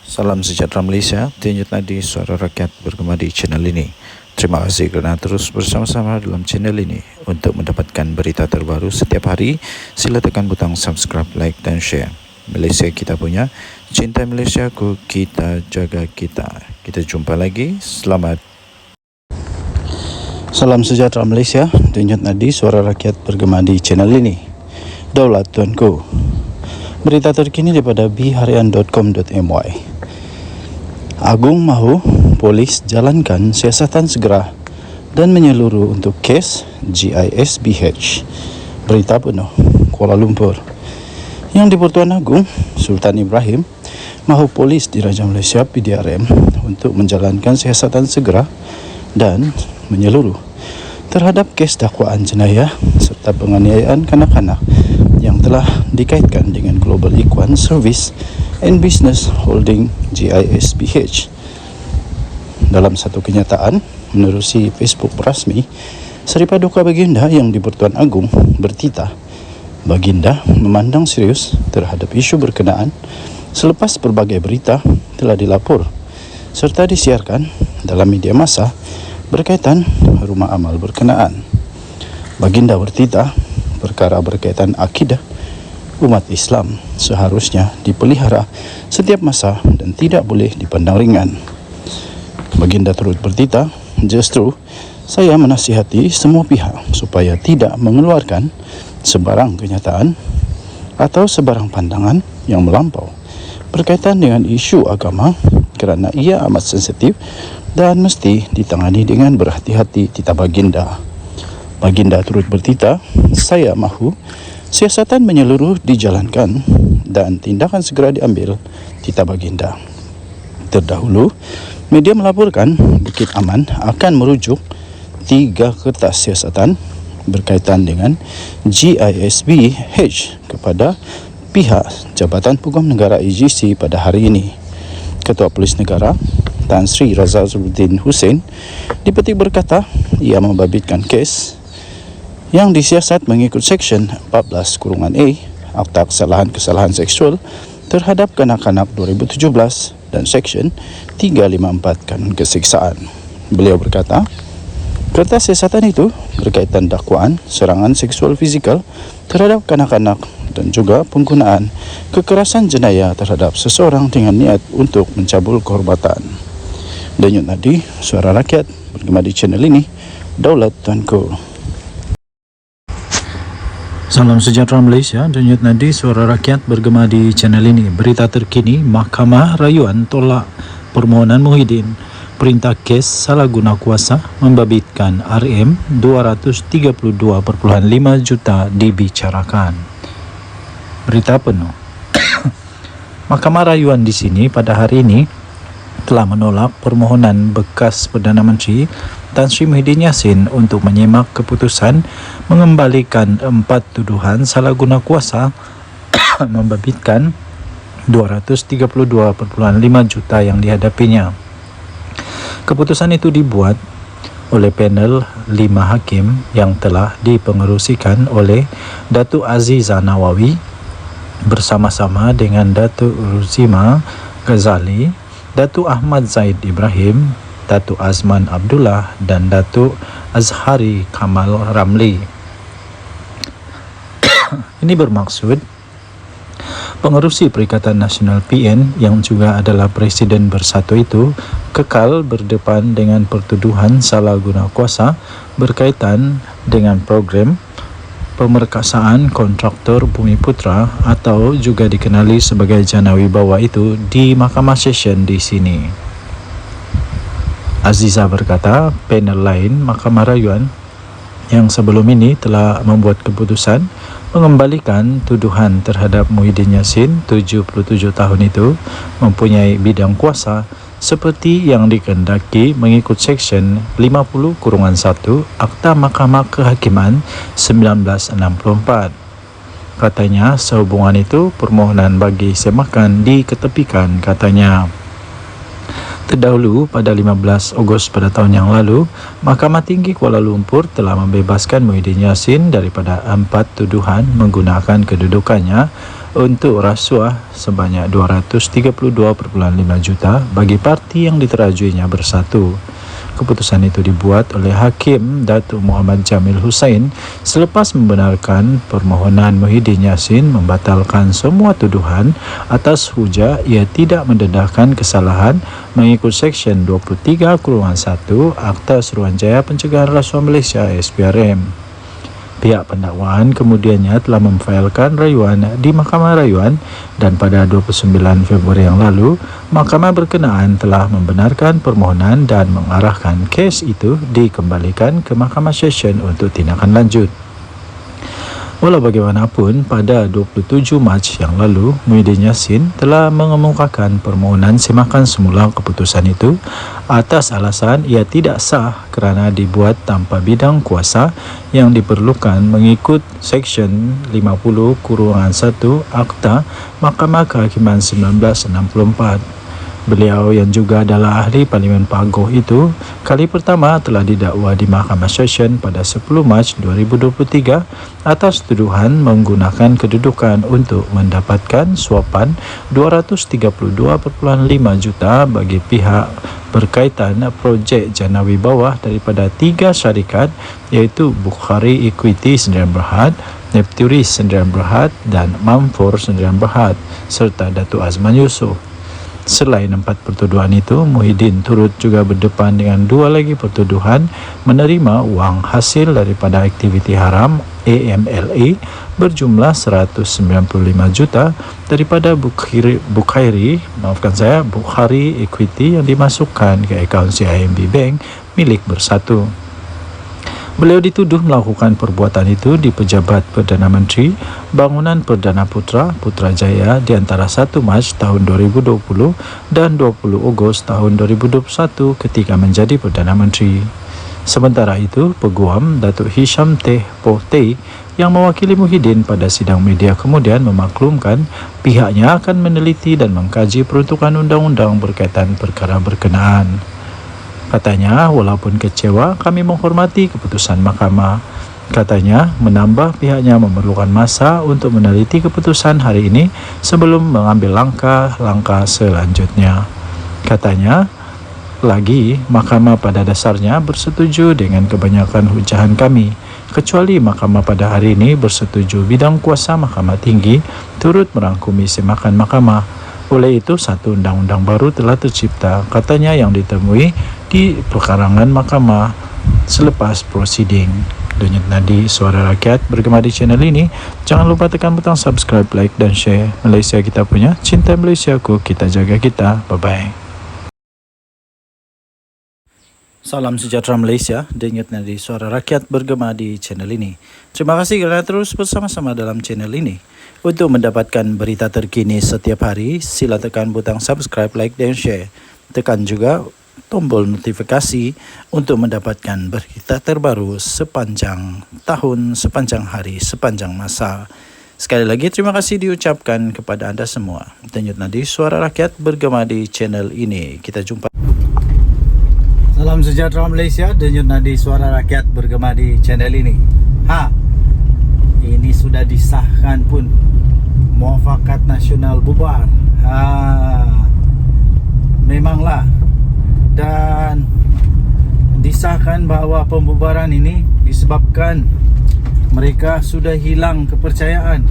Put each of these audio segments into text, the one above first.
Salam sejahtera Malaysia, Tinjut Nadi Suara Rakyat bergema di channel ini. Terima kasih kerana terus bersama-sama dalam channel ini. Untuk mendapatkan berita terbaru setiap hari, sila tekan butang subscribe, like dan share. Malaysia kita punya, cinta Malaysiaku, kita jaga kita. Kita jumpa lagi, selamat. Salam sejahtera Malaysia, Tinjut Nadi Suara Rakyat bergema di channel ini. Daulat Tuanku. Berita terkini daripada bharian.com.my. Agung mahu polis jalankan siasatan segera dan menyeluruh untuk kes GISBH. Berita penuh Kuala Lumpur. Yang di-Pertuan Agong Sultan Ibrahim mahu polis di Raja Malaysia PDRM untuk menjalankan siasatan segera dan menyeluruh terhadap kes dakwaan jenayah serta penganiayaan kanak-kanak yang telah dikaitkan dengan Global Equine Service and Business Holding GISBH. Dalam satu kenyataan menerusi Facebook rasmi, Seri Paduka Baginda yang di-Pertuan Agong bertitah, Baginda memandang serius terhadap isu berkenaan selepas berbagai berita telah dilapor serta disiarkan dalam media massa berkaitan rumah amal berkenaan. Baginda bertitah, perkara berkaitan akidah umat Islam seharusnya dipelihara setiap masa dan tidak boleh dipandang ringan. Baginda turut bertitah, justru saya menasihati semua pihak supaya tidak mengeluarkan sebarang kenyataan atau sebarang pandangan yang melampau berkaitan dengan isu agama kerana ia amat sensitif dan mesti ditangani dengan berhati-hati, titah Baginda. Baginda turut bertitah, saya mahu siasatan menyeluruh dijalankan dan tindakan segera diambil, titah Baginda. Terdahulu, media melaporkan Bukit Aman akan merujuk 3 kertas siasatan berkaitan dengan GISBH kepada pihak Jabatan Peguam Negara AGC pada hari ini. Ketua Polis Negara Tan Sri Razzaluddin Hussein dipetik berkata ia membabitkan kes yang disiasat mengikut Seksyen 14(a) Akta Kesalahan Seksual terhadap Kanak-kanak 2017 dan Seksyen 354 Kanun Keseksaan. Beliau berkata, kertas siasatan itu berkaitan dakwaan serangan seksual fizikal terhadap kanak-kanak dan juga penggunaan kekerasan jenayah terhadap seseorang dengan niat untuk mencabul kehormatan. Denyut Nadi, Suara Rakyat bergema di channel ini, Daulat Tuanku. Salam sejahtera Malaysia, Denyut Nadi Suara Rakyat bergema di channel ini. Berita terkini, Mahkamah Rayuan tolak permohonan Muhyiddin. Perintah kes salah guna kuasa membabitkan RM232.5 juta dibicarakan. Berita penuh. Mahkamah Rayuan di sini pada hari ini telah menolak permohonan bekas Perdana Menteri Tan Sri Muhyiddin Yassin untuk menyemak keputusan mengembalikan 4 tuduhan salah guna kuasa membabitkan 232.5 juta yang dihadapinya. Keputusan itu dibuat oleh panel 5 hakim yang telah dipengerusikan oleh Datuk Aziza Nawawi bersama-sama dengan Datuk Ruzima Ghazali, Datuk Ahmad Zaid Ibrahim, Datuk Azman Abdullah dan Datuk Azhari Kamal Ramli. Ini bermaksud pengerusi Perikatan Nasional PN yang juga adalah Presiden Bersatu itu kekal berdepan dengan pertuduhan salah guna kuasa berkaitan dengan program pemerkasaan kontraktor Bumi Putra atau juga dikenali sebagai Jana Wibawa itu di Mahkamah Session di sini. Aziza berkata, panel lain Mahkamah Rayuan yang sebelum ini telah membuat keputusan mengembalikan tuduhan terhadap Muhyiddin Yassin 77 tahun itu mempunyai bidang kuasa seperti yang dikehendaki mengikut Seksyen 50(1) Akta Mahkamah Kehakiman 1964. Katanya sehubungan itu permohonan bagi semakan diketepikan, katanya. Terdahulu pada 15 Ogos pada tahun yang lalu, Mahkamah Tinggi Kuala Lumpur telah membebaskan Muhyiddin Yassin daripada 4 tuduhan menggunakan kedudukannya untuk rasuah sebanyak 232,5 juta bagi parti yang diterajuinya bersatu. Keputusan itu dibuat oleh Hakim Datuk Muhammad Jamil Hussein selepas membenarkan permohonan Muhyiddin Yassin membatalkan semua tuduhan atas hujah ia tidak mendedahkan kesalahan mengikut Seksyen 23/1 Akta Suruhanjaya Pencegahan Rasuah Malaysia SPRM. Pihak pendakwaan kemudiannya telah memfailkan rayuan di Mahkamah Rayuan dan pada 29 Februari yang lalu, Mahkamah berkenaan telah membenarkan permohonan dan mengarahkan kes itu dikembalikan ke Mahkamah Session untuk tindakan lanjut. Walau bagaimanapun, pada 27 Mac yang lalu, Muhyiddin Yassin telah mengemukakan permohonan semakan semula keputusan itu atas alasan ia tidak sah kerana dibuat tanpa bidang kuasa yang diperlukan mengikut Seksyen 50/1 Akta Mahkamah Kehakiman 1964. Beliau yang juga adalah ahli Parlimen Pagoh itu kali pertama telah didakwa di Mahkamah Session pada 10 Mac 2023 atas tuduhan menggunakan kedudukan untuk mendapatkan suapan 232,5 juta bagi pihak berkaitan projek jana wibawah daripada 3 syarikat iaitu Bukhari Equity Sdn Bhd, Nepturis Sdn Bhd dan Mamfor Sdn Bhd serta Datuk Azman Yusof. Selain 4 pertuduhan itu, Muhyiddin turut juga berdepan dengan 2 lagi pertuduhan menerima wang hasil daripada aktiviti haram AMLA berjumlah 195 juta daripada Bukhari Equity yang dimasukkan ke akaun CIMB Bank milik Bersatu. Beliau dituduh melakukan perbuatan itu di Pejabat Perdana Menteri Bangunan Perdana Putrajaya di antara 1 Mac tahun 2020 dan 20 Ogos tahun 2021 ketika menjadi Perdana Menteri. Sementara itu, Peguam Datuk Hisham Teh Poh Teh yang mewakili Muhyiddin pada sidang media kemudian memaklumkan pihaknya akan meneliti dan mengkaji peruntukan undang-undang berkaitan perkara berkenaan. Katanya, walaupun kecewa, kami menghormati keputusan mahkamah. Katanya, menambah pihaknya memerlukan masa untuk meneliti keputusan hari ini sebelum mengambil langkah-langkah selanjutnya. Katanya, lagi, mahkamah pada dasarnya bersetuju dengan kebanyakan hujahan kami, kecuali mahkamah pada hari ini bersetuju bidang kuasa Mahkamah Tinggi turut merangkumi semakan mahkamah. Oleh itu, satu undang-undang baru telah tercipta, katanya yang ditemui di perkarangan mahkamah selepas prosiding. Denyut nadi suara rakyat bergema di channel ini. Jangan lupa tekan butang subscribe, like dan share. Malaysia kita punya, cinta Malaysiaku, kita jaga kita. Bye-bye. Salam sejahtera Malaysia, denyut nadi suara rakyat bergema di channel ini. Terima kasih kerana terus bersama-sama dalam channel ini. Untuk mendapatkan berita terkini setiap hari, sila tekan butang subscribe, like dan share. Tekan juga tombol notifikasi untuk mendapatkan berita terbaru sepanjang tahun, sepanjang hari, sepanjang masa. Sekali lagi terima kasih diucapkan kepada anda semua. Denyut nadi suara rakyat bergema di channel ini. Kita jumpa. Salam sejahtera Malaysia, denyut nadi suara rakyat bergema di channel ini. Ini sudah disahkan pun, Muafakat Nasional bubar. Memanglah. Dan disahkan bahawa pembubaran ini disebabkan mereka sudah hilang kepercayaan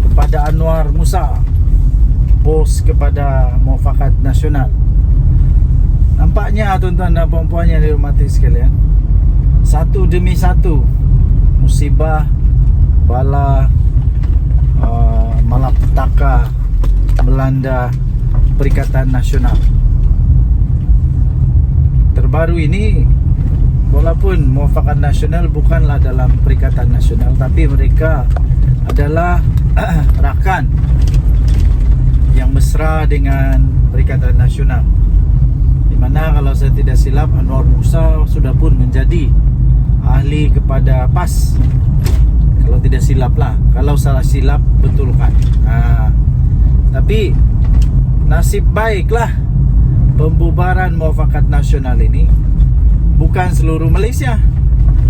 kepada Anwar Musa, bos kepada Muafakat Nasional. Nampaknya tuan-tuan dan puan-puan yang dihormati sekalian, satu demi satu musibah, bala, malapetaka melanda Perikatan Nasional. Terbaru ini, walaupun Muafakat Nasional bukanlah dalam Perikatan Nasional, tapi mereka adalah rakan yang mesra dengan Perikatan Nasional, di mana kalau saya tidak silap Anwar Musa sudah pun menjadi ahli kepada PAS. Kalau tidak silap lah, kalau salah silap betulkan. Tapi nasib baiklah pembubaran Muafakat Nasional ini bukan seluruh Malaysia.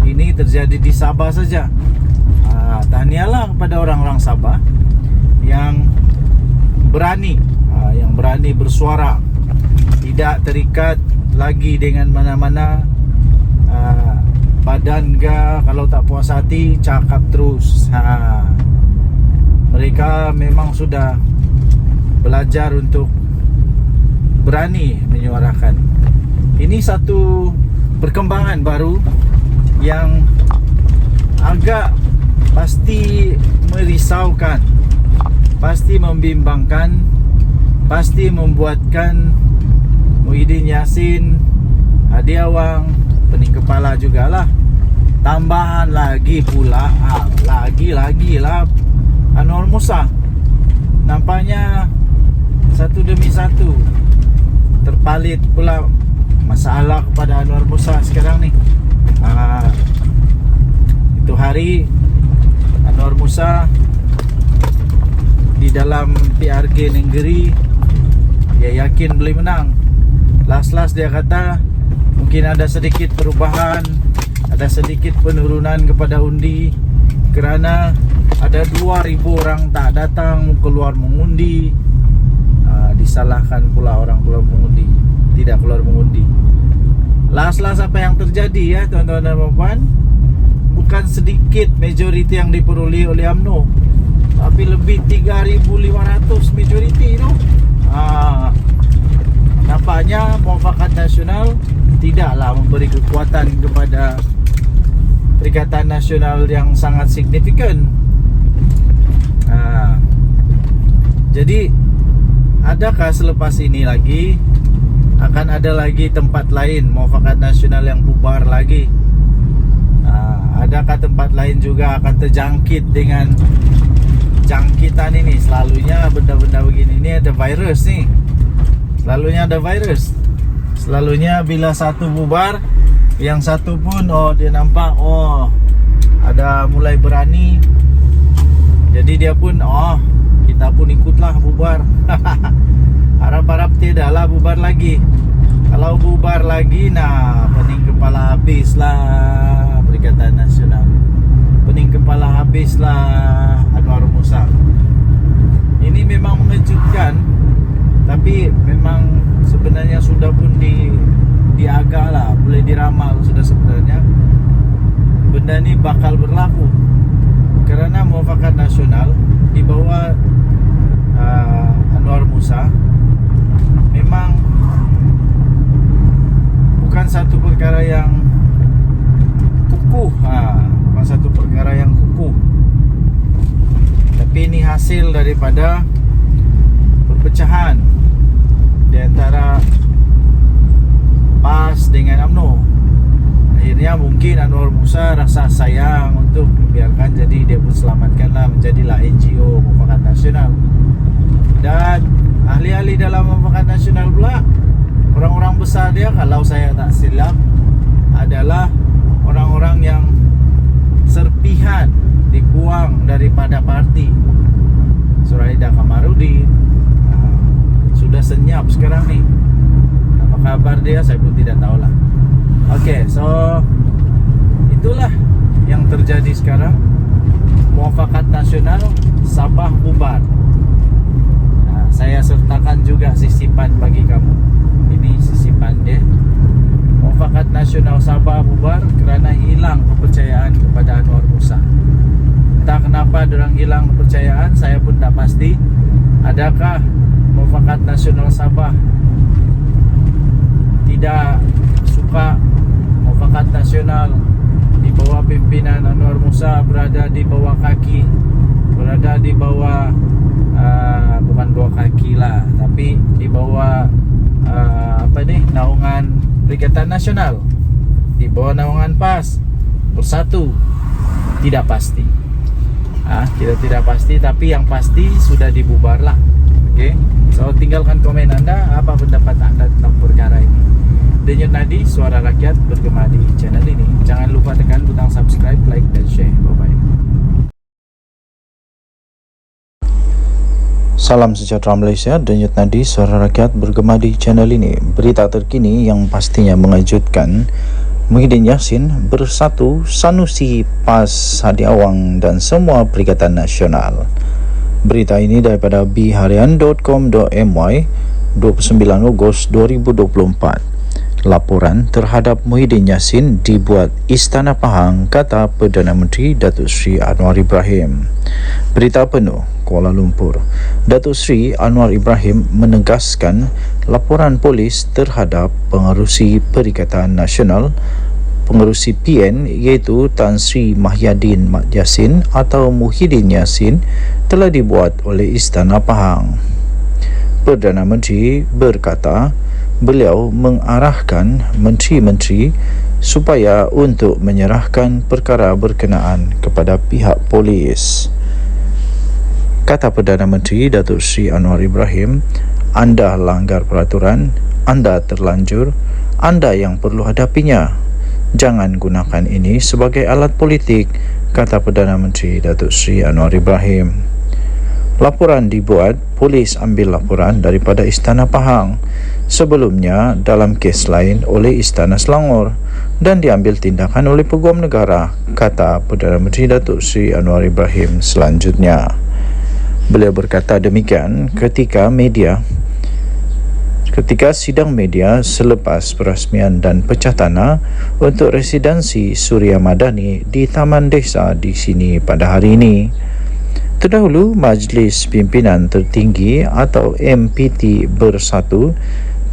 Ini terjadi di Sabah saja. Tahniahlah kepada orang-orang Sabah yang berani, yang berani bersuara, tidak terikat lagi dengan mana-mana. Badan ke, kalau tak puas hati cakap terus. Mereka memang sudah belajar untuk berani menyuarakan. Ini satu perkembangan baru yang agak pasti merisaukan, pasti membimbangkan, pasti membuatkan Muhyiddin Yassin, Hadi Awang, pening kepala jugalah. Tambahan lagi pula lagi lah Anwar Musa. Nampaknya satu demi satu terpalit pula masalah kepada Anwar Musa sekarang ni. Itu hari Anwar Musa di dalam PRG Nenggeri, dia yakin boleh menang. Last dia kata mungkin ada sedikit perubahan, ada sedikit penurunan kepada undi kerana ada 2,000 orang tak datang keluar mengundi. Disalahkan pula orang keluar mengundi, tidak keluar mengundi. Last apa yang terjadi ya tuan-tuan dan puan-puan? Bukan sedikit majoriti yang diperoleh oleh UMNO, tapi lebih 3,500 majoriti itu. Nampaknya Muafakat Nasional tidaklah memberi kekuatan kepada Perikatan Nasional yang sangat signifikan. Jadi adakah selepas ini lagi akan ada lagi tempat lain Muafakat Nasional yang bubar lagi? Adakah tempat lain juga akan terjangkit dengan jangkitan ini? Selalunya benda-benda begini ni ada virus ni. Selalunya ada virus. Selalunya bila satu bubar, yang satu pun dia nampak ada mulai berani. Jadi dia pun kita pun ikutlah bubar. Harap-harap tidaklah bubar lagi. Kalau bubar lagi, pening kepala habislah Perikatan Nasional. Pening kepala habislah Anwar Musa. Ini memang mengejutkan, tapi memang sebenarnya sudah pun diagak lah, boleh diramal sudah sebenarnya benda ni bakal berlaku. Kerana Muafakat Nasional di bawah Anwar Musa memang bukan satu perkara yang kukuh, bukan satu perkara yang kukuh, tapi ini hasil daripada perpecahan di antara PAS dengan UMNO. Akhirnya mungkin Anwar Musa rasa sayang untuk membiarkan, jadi dia pun selamatkanlah, menjadilah NGO Muafakat Nasional. Dan ahli-ahli dalam Muafakat Nasional pula, orang-orang besar dia, kalau saya tak silap, adalah orang-orang yang serpihan dibuang daripada parti. Suraida Kamarudin sudah senyap sekarang ni. Apa kabar dia saya pun tidak tahulah. Okey, so itulah yang terjadi sekarang. Muafakat Nasional Sabah bubar. Saya sertakan juga sisipan bagi kamu. Ini sisipan dia. Muafakat Nasional Sabah bubar kerana hilang kepercayaan kepada Anwar Musa. Entah kenapa diorang hilang kepercayaan, saya pun tak pasti. Adakah Muafakat Nasional Sabah tidak suka Muafakat Nasional di bawah pimpinan Anwar Musa berada di bawah kaki, berada di bawah bukan bawah kaki lah, tapi di bawah naungan Perikatan Nasional, di bawah naungan PAS Bersatu? Tidak pasti. Kita tidak pasti, tapi yang pasti sudah dibubar lah. Okey, so tinggalkan komen anda, apa pendapat anda tentang perkara ini. Denyut Nadi, suara rakyat bergema di channel ini. Jangan lupa tekan butang subscribe, like dan share. Bye bye. Salam sejahtera Malaysia, Denyut Nadi, suara rakyat bergema di channel ini. Berita terkini yang pastinya mengejutkan. Muhyiddin Yassin bersatu, Sanusi, PAS, Hadi Awang dan semua Perikatan Nasional. Berita ini daripada biharian.com.my 29 Ogos 2024. Laporan terhadap Muhyiddin Yassin dibuat Istana Pahang, kata Perdana Menteri Datuk Seri Anwar Ibrahim. Berita penuh, Kuala Lumpur. Datuk Seri Anwar Ibrahim menegaskan laporan polis terhadap pengerusi Perikatan Nasional pengerusi PN iaitu Tan Sri Mahyadin Mat Yassin atau Muhyiddin Yassin telah dibuat oleh Istana Pahang. Perdana Menteri berkata beliau mengarahkan menteri-menteri supaya untuk menyerahkan perkara berkenaan kepada pihak polis. Kata Perdana Menteri Datuk Seri Anwar Ibrahim, anda langgar peraturan, anda terlanjur, anda yang perlu hadapinya. Jangan gunakan ini sebagai alat politik, kata Perdana Menteri Datuk Seri Anwar Ibrahim. Laporan dibuat, polis ambil laporan daripada Istana Pahang. Sebelumnya dalam kes lain oleh Istana Selangor dan diambil tindakan oleh Peguam Negara, kata Perdana Menteri Datuk Seri Anwar Ibrahim selanjutnya. Beliau berkata demikian ketika sidang media selepas perasmian dan pecah tanah untuk residensi Suria Madani di Taman Desa di sini pada hari ini. Terdahulu, Majlis Pimpinan Tertinggi atau MPT Bersatu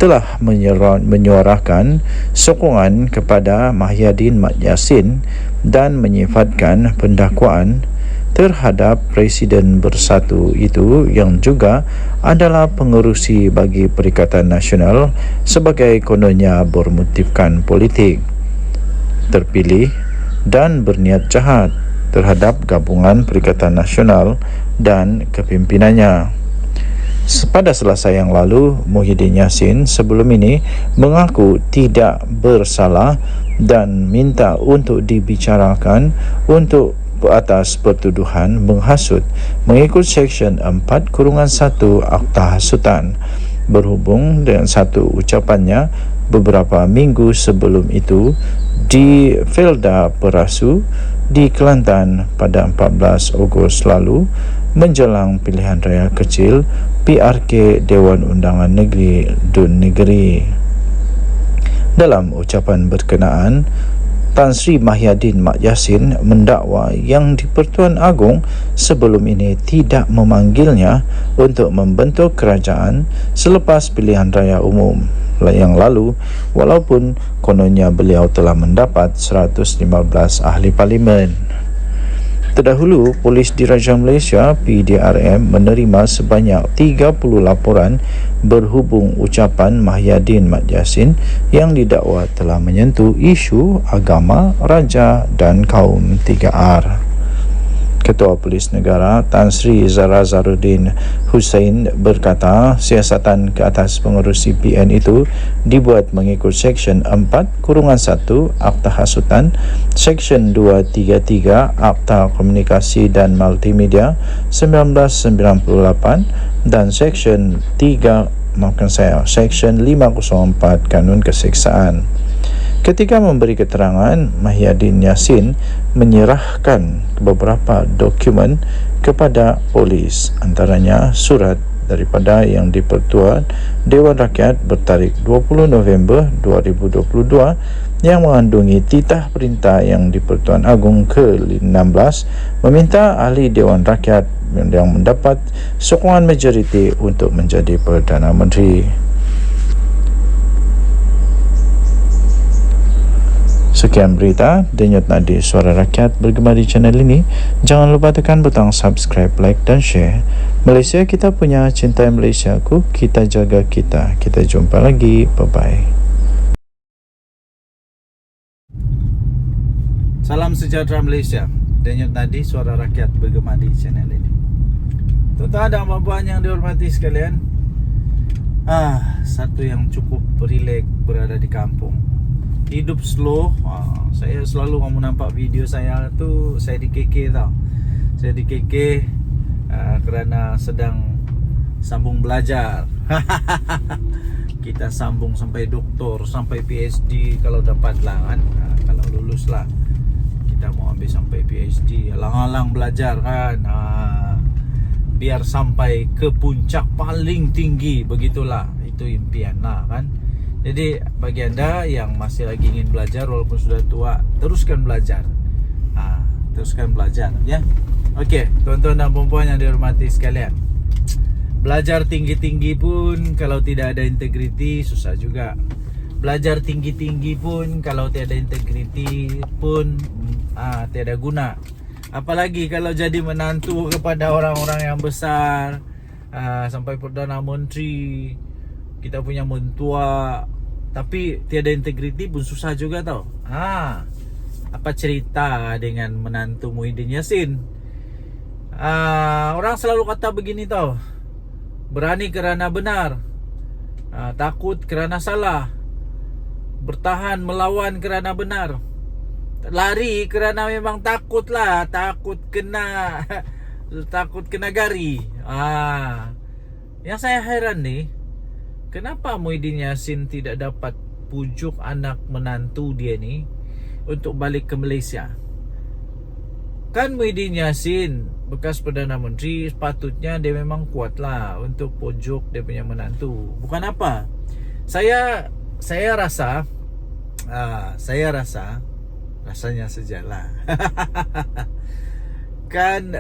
telah menyuarakan sokongan kepada Mahyadin Mat Yassin dan menyifatkan pendakwaan terhadap Presiden Bersatu itu yang juga adalah pengerusi bagi Perikatan Nasional sebagai kononnya bermotifkan politik, terpilih dan berniat jahat terhadap gabungan Perikatan Nasional dan kepimpinannya. Pada Selasa yang lalu, Muhyiddin Yassin sebelum ini mengaku tidak bersalah dan minta untuk dibicarakan untuk atas pertuduhan menghasut mengikut Seksyen 4-1 Akta Hasutan. Berhubung dengan satu ucapannya beberapa minggu sebelum itu di Felda Perasu di Kelantan pada 14 Ogos lalu menjelang pilihan raya kecil PRK Dewan Undangan Negeri Dun Negeri. Dalam ucapan berkenaan, Tan Sri Mahyadin Mat Yassin mendakwa yang di-Pertuan Agong sebelum ini tidak memanggilnya untuk membentuk kerajaan selepas pilihan raya umum yang lalu, walaupun kononnya beliau telah mendapat 115 ahli parlimen. Terdahulu, Polis Diraja Malaysia PDRM menerima sebanyak 30 laporan berhubung ucapan Mahyadin Mat Yassin yang didakwa telah menyentuh isu agama, raja dan kaum 3R. Ketua Polis Negara Tan Sri Zara Zaruddin Hussein berkata siasatan ke atas pengerusi PN itu dibuat mengikut Seksyen 4-1 Akta Hasutan, Seksyen 233 Akta Komunikasi dan Multimedia 1998 dan Seksyen 504 Kanun Keseksaan. Ketika memberi keterangan, Mahyadin Yassin menyerahkan beberapa dokumen kepada polis, antaranya surat daripada yang di-Pertuan Dewan Rakyat bertarikh 20 November 2022 yang mengandungi titah perintah yang di-Pertuan Agong ke-16 meminta ahli Dewan Rakyat yang mendapat sokongan majoriti untuk menjadi Perdana Menteri. Sekian berita, denyut nadi suara rakyat bergema di channel ini. Jangan lupa tekan butang subscribe, like dan share. Malaysia kita punya, cintai Malaysia ku, kita jaga kita. Kita jumpa lagi, bye-bye. Salam sejahtera Malaysia. Denyut nadi suara rakyat bergema di channel ini. Tuan-tuan dan puan-puan yang dihormati sekalian, satu yang cukup rileks berada di kampung. Hidup slow. Saya selalu kamu nampak video saya tu, saya di KK tau. Saya di KK kerana sedang sambung belajar. Kita sambung sampai doktor, sampai PhD kalau dapat lah kan. Kalau lulus lah kita mau ambil sampai PhD. Alang-alang belajar kan. biar sampai ke puncak paling tinggi, begitulah, itu impian lah kan. Jadi bagi anda yang masih lagi ingin belajar walaupun sudah tua, teruskan belajar, teruskan belajar ya. Oke, tuan-tuan dan puan-puan yang dihormati sekalian, belajar tinggi-tinggi pun kalau tidak ada integriti susah juga. Belajar tinggi-tinggi pun kalau tiada integriti pun tiada guna. Apalagi kalau jadi menantu kepada orang-orang yang besar, sampai Perdana Menteri, kita punya mentua, tapi tiada integriti pun susah juga tau. Apa cerita dengan menantu Muhyiddin Yassin? Orang selalu kata begini tau, berani kerana benar, takut kerana salah, bertahan melawan kerana benar, lari kerana memang takut lah, takut kena gari. Yang saya heran nih, kenapa Muhyiddin Yassin tidak dapat pujuk anak menantu dia nih untuk balik ke Malaysia? Kan Muhyiddin Yassin bekas Perdana Menteri, sepatutnya dia memang kuat lah untuk pujuk dia punya menantu. Bukan apa, saya rasa rasanya sajalah. Kan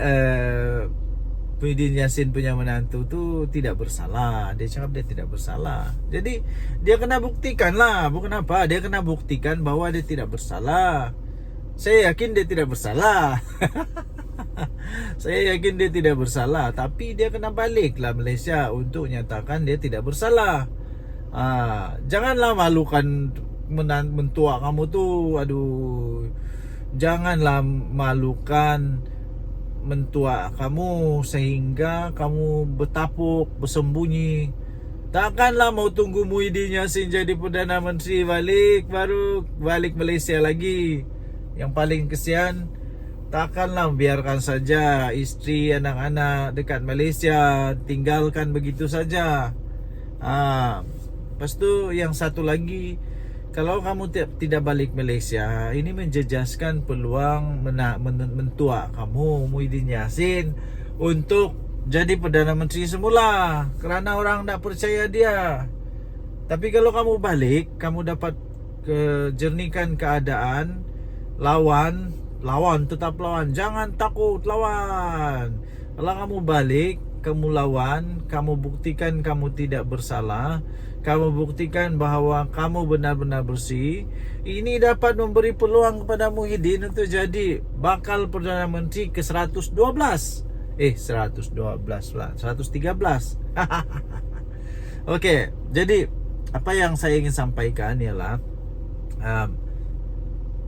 Muhyiddin Yassin punya menantu tu tidak bersalah. Dia cakap dia tidak bersalah. Jadi dia kena buktikan lah. Bukan apa, dia kena buktikan bahwa dia tidak bersalah. Saya yakin dia tidak bersalah. Saya yakin dia tidak bersalah. Tapi dia kena balik lah Malaysia untuk nyatakan dia tidak bersalah. Janganlah malukan mentua kamu tu. Aduh, janganlah malukan mentua kamu sehingga kamu bertapuk, bersembunyi. Takkanlah mau tunggu Muhyiddin Yassin jadi Perdana Menteri baru balik Malaysia lagi. Yang paling kesian, takkanlah biarkan saja isteri, anak-anak dekat Malaysia, tinggalkan begitu saja. Lepas tu yang satu lagi, kalau kamu tidak balik Malaysia, ini menjejaskan peluang mentua kamu Muhyiddin Yassin untuk jadi Perdana Menteri semula, kerana orang tak percaya dia. Tapi kalau kamu balik, kamu dapat jernihkan keadaan. Lawan, tetap lawan. Jangan takut, lawan. Kalau kamu balik, kamu lawan, kamu buktikan kamu tidak bersalah, kamu buktikan bahawa kamu benar-benar bersih. Ini dapat memberi peluang kepada Muhyiddin untuk jadi bakal Perdana Menteri ke 112. 112 lah, 113. Okey, jadi apa yang saya ingin sampaikan ialah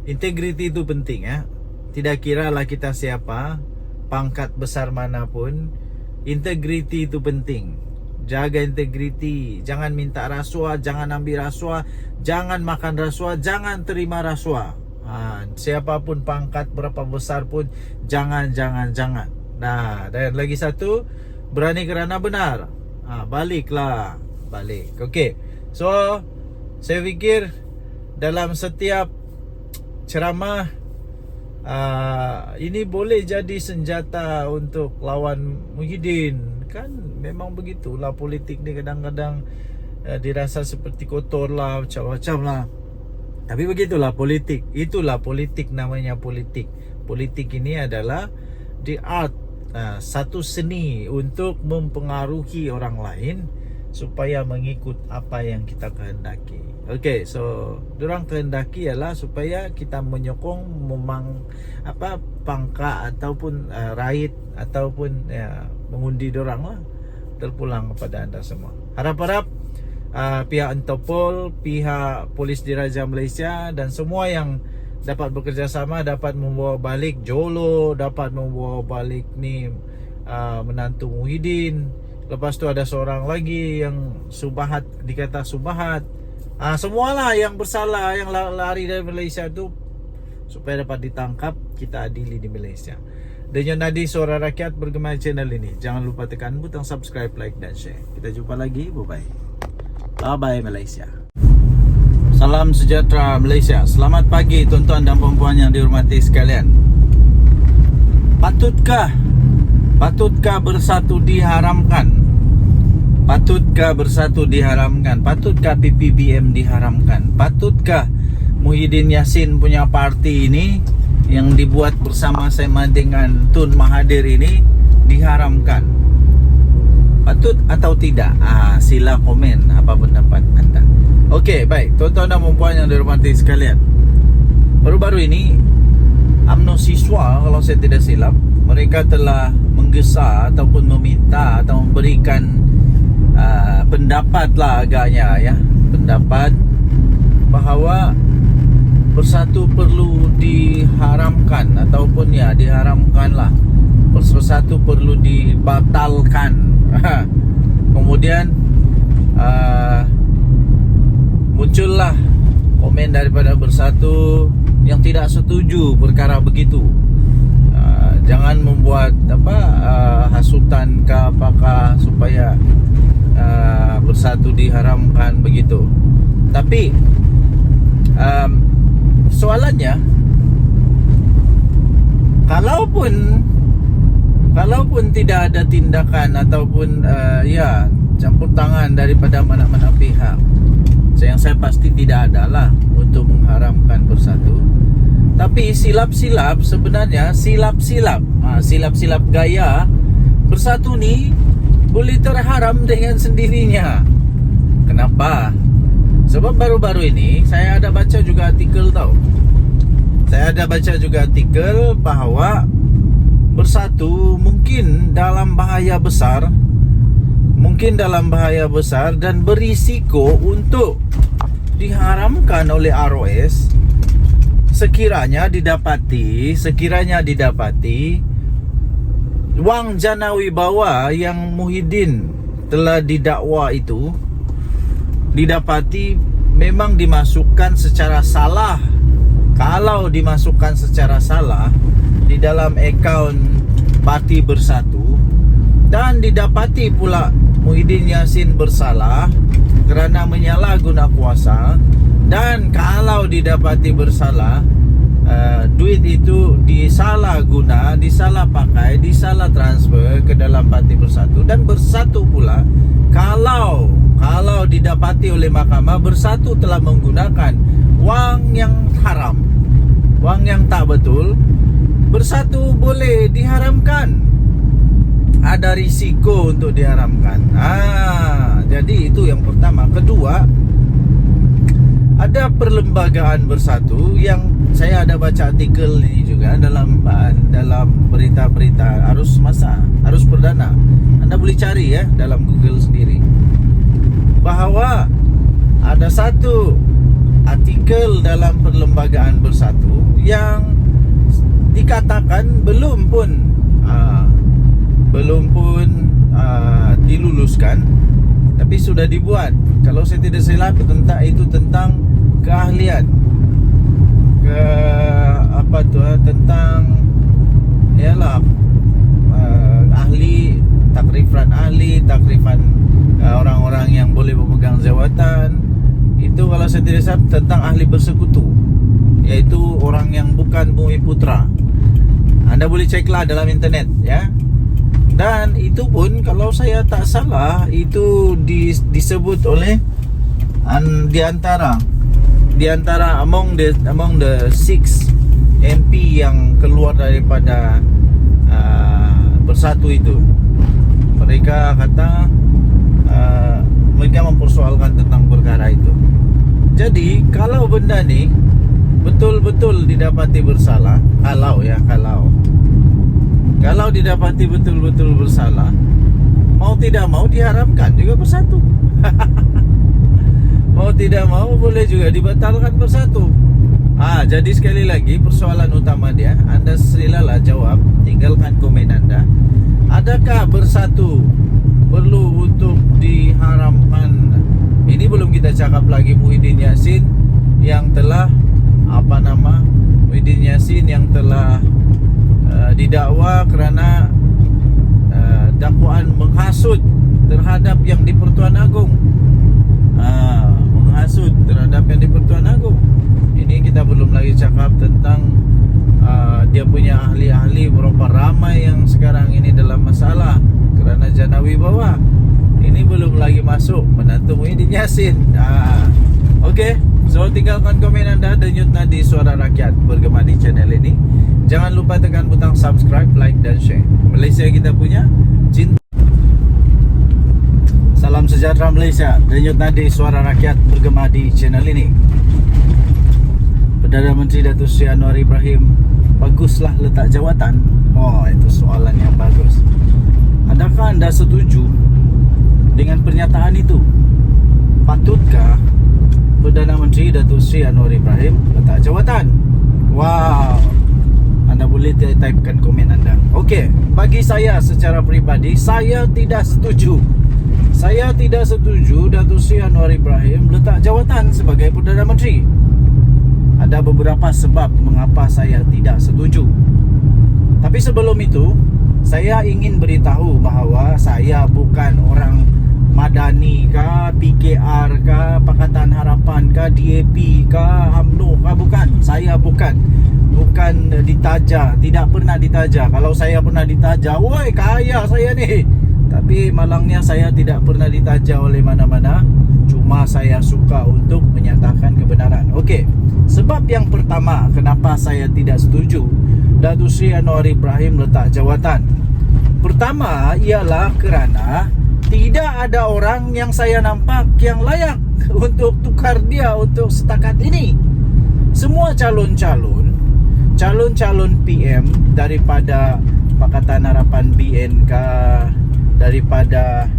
integriti itu penting ya. Tidak kiralah kita siapa, pangkat besar manapun, integriti itu penting. Jaga integriti, jangan minta rasuah, jangan ambil rasuah, jangan makan rasuah, jangan terima rasuah. Siapapun pangkat berapa besar pun jangan. Nah, dan lagi satu, berani kerana benar. Balik. Okey. So, saya fikir dalam setiap ceramah ini boleh jadi senjata untuk lawan Muhyiddin. Kan memang begitulah politik ni, kadang-kadang dirasa seperti kotor lah, macam-macam lah. Tapi begitulah politik. Itulah politik, namanya politik. Politik ini adalah the art, satu seni untuk mempengaruhi orang lain supaya mengikut apa yang kita kehendaki. Okey, so dorang kehendaki ialah supaya kita menyokong pangkat ataupun raid ataupun mengundi dorang lah. Terpulang kepada anda semua. Harap-harap pihak Interpol, pihak Polis Diraja Malaysia dan semua yang dapat bekerjasama dapat membawa balik Jolo, dapat membawa balik ni menantu Muhyiddin. Lepas tu ada seorang lagi yang Subahat, dikata Subahat. Semualah yang bersalah, yang lari dari Malaysia tu, supaya dapat ditangkap, kita adili di Malaysia. Denyut Nadi Suara Rakyat bergema channel ini. Jangan lupa tekan butang subscribe, like dan share. Kita jumpa lagi. Bye-bye. Bye-bye Malaysia. Salam sejahtera Malaysia. Selamat pagi tuan-tuan dan puan-puan yang dihormati sekalian. Patutkah Patutkah bersatu diharamkan? Patutkah bersatu diharamkan? Patutkah PPBM diharamkan? Patutkah Muhyiddin Yassin punya parti ini yang dibuat bersama-sama dengan Tun Mahathir ini diharamkan? Patut atau tidak? Sila komen apa pendapat anda. Okey, baik. Tuan-tuan dan puan yang dihormati sekalian, baru-baru ini UMNO siswa, kalau saya tidak silap, mereka telah menggesa ataupun meminta atau memberikan pendapat lah agaknya ya, pendapat bahawa bersatu perlu diharamkan ataupun ya diharamkan lah, bersatu perlu dibatalkan. Kemudian muncullah komen daripada bersatu yang tidak setuju perkara begitu. Jangan membuat hasutan ke apakah supaya bersatu diharamkan begitu. Tapi soalannya, kalaupun tidak ada tindakan ataupun campur tangan daripada mana-mana pihak, yang saya pasti tidak adalah untuk mengharamkan bersatu. Tapi silap-silap sebenarnya, silap-silap gaya bersatu ni boleh terharam dengan sendirinya. Kenapa? Sebab baru-baru ini saya ada baca juga artikel tau. Saya ada baca juga artikel bahawa bersatu mungkin dalam bahaya besar, dan berisiko untuk diharamkan oleh ROS sekiranya didapati wang jana wibawa yang Muhyiddin telah didakwa itu didapati memang dimasukkan secara salah. Kalau dimasukkan secara salah di dalam akaun Parti Bersatu dan didapati pula Muhyiddin Yassin bersalah kerana menyalahguna kuasa, dan kalau didapati bersalah, duit itu disalahguna, disalah pakai, disalah transfer ke dalam Parti Bersatu, dan Bersatu pula kalau didapati oleh mahkamah Bersatu telah menggunakan wang yang haram, wang yang tak betul, Bersatu boleh diharamkan. Ada risiko untuk diharamkan. Jadi itu yang pertama. Kedua, ada perlembagaan Bersatu yang saya ada baca artikel ini juga dalam berita-berita arus perdana. Anda boleh cari ya dalam Google sendiri, bahawa ada satu artikel dalam perlembagaan Bersatu yang dikatakan belum pun diluluskan, tapi sudah dibuat. Kalau saya tidak silap tentang keahlian tentang takrifan orang-orang yang boleh memegang jawatan. Itu kalau saya tidak salah tentang ahli bersekutu, yaitu orang yang bukan Bumi Putra. Anda boleh ceklah dalam internet ya. Dan itu pun kalau saya tak salah itu disebut oleh di antara among the 6 MP yang keluar daripada Bersatu itu. Mereka kata mereka mempersoalkan tentang perkara itu. Jadi kalau benda ni betul-betul didapati bersalah, kalau didapati betul-betul bersalah, mau tidak mau diharamkan juga Bersatu. Mau tidak mau boleh juga dibatalkan Bersatu. Jadi sekali lagi persoalan utama dia, anda silalah jawab, tinggalkan komen anda. Adakah Bersatu perlu untuk diharamkan? Ini belum kita cakap lagi Muhyiddin Yassin yang telah didakwa kerana dakwaan menghasut terhadap yang di Pertuan Agong. Menghasut terhadap yang di Pertuan Agong. Ini kita belum lagi cakap tentang dia punya ahli-ahli, berapa ramai yang sekarang ini dalam masalah kerana jana wibawa. Ini belum lagi masuk menantu Muhyiddin Yassin. Okey, so tinggalkan komen anda, denyut nadi suara rakyat bergema di channel ini. Jangan lupa tekan butang subscribe, like dan share. Malaysia kita punya, cinta. Salam sejahtera Malaysia, denyut nadi suara rakyat bergema di channel ini. Perdana Menteri Datuk Seri Anwar Ibrahim, baguslah letak jawatan. Oh, itu soalan yang bagus. Adakah anda setuju dengan pernyataan itu? Patutkah Perdana Menteri Datuk Seri Anwar Ibrahim letak jawatan? Wow, anda boleh typekan komen anda. Okey, bagi saya secara peribadi, saya tidak setuju. Saya tidak setuju Datuk Seri Anwar Ibrahim letak jawatan sebagai Perdana Menteri. Ada beberapa sebab mengapa saya tidak setuju. Tapi sebelum itu, saya ingin beritahu bahawa saya bukan orang Madani kah, PKR kah, Pakatan Harapan kah, DAP kah, UMNO kah, bukan. Saya bukan ditaja, tidak pernah ditaja. Kalau saya pernah ditaja, woi kaya saya ni. Tapi malangnya saya tidak pernah ditaja oleh mana-mana. Cuma saya suka untuk menyatakan kebenaran. Okey, sebab yang pertama kenapa saya tidak setuju Datuk Seri Anwar Ibrahim letak jawatan. Pertama ialah kerana tidak ada orang yang saya nampak yang layak untuk tukar dia untuk setakat ini. Semua calon-calon PM daripada Pakatan Harapan BNK, daripada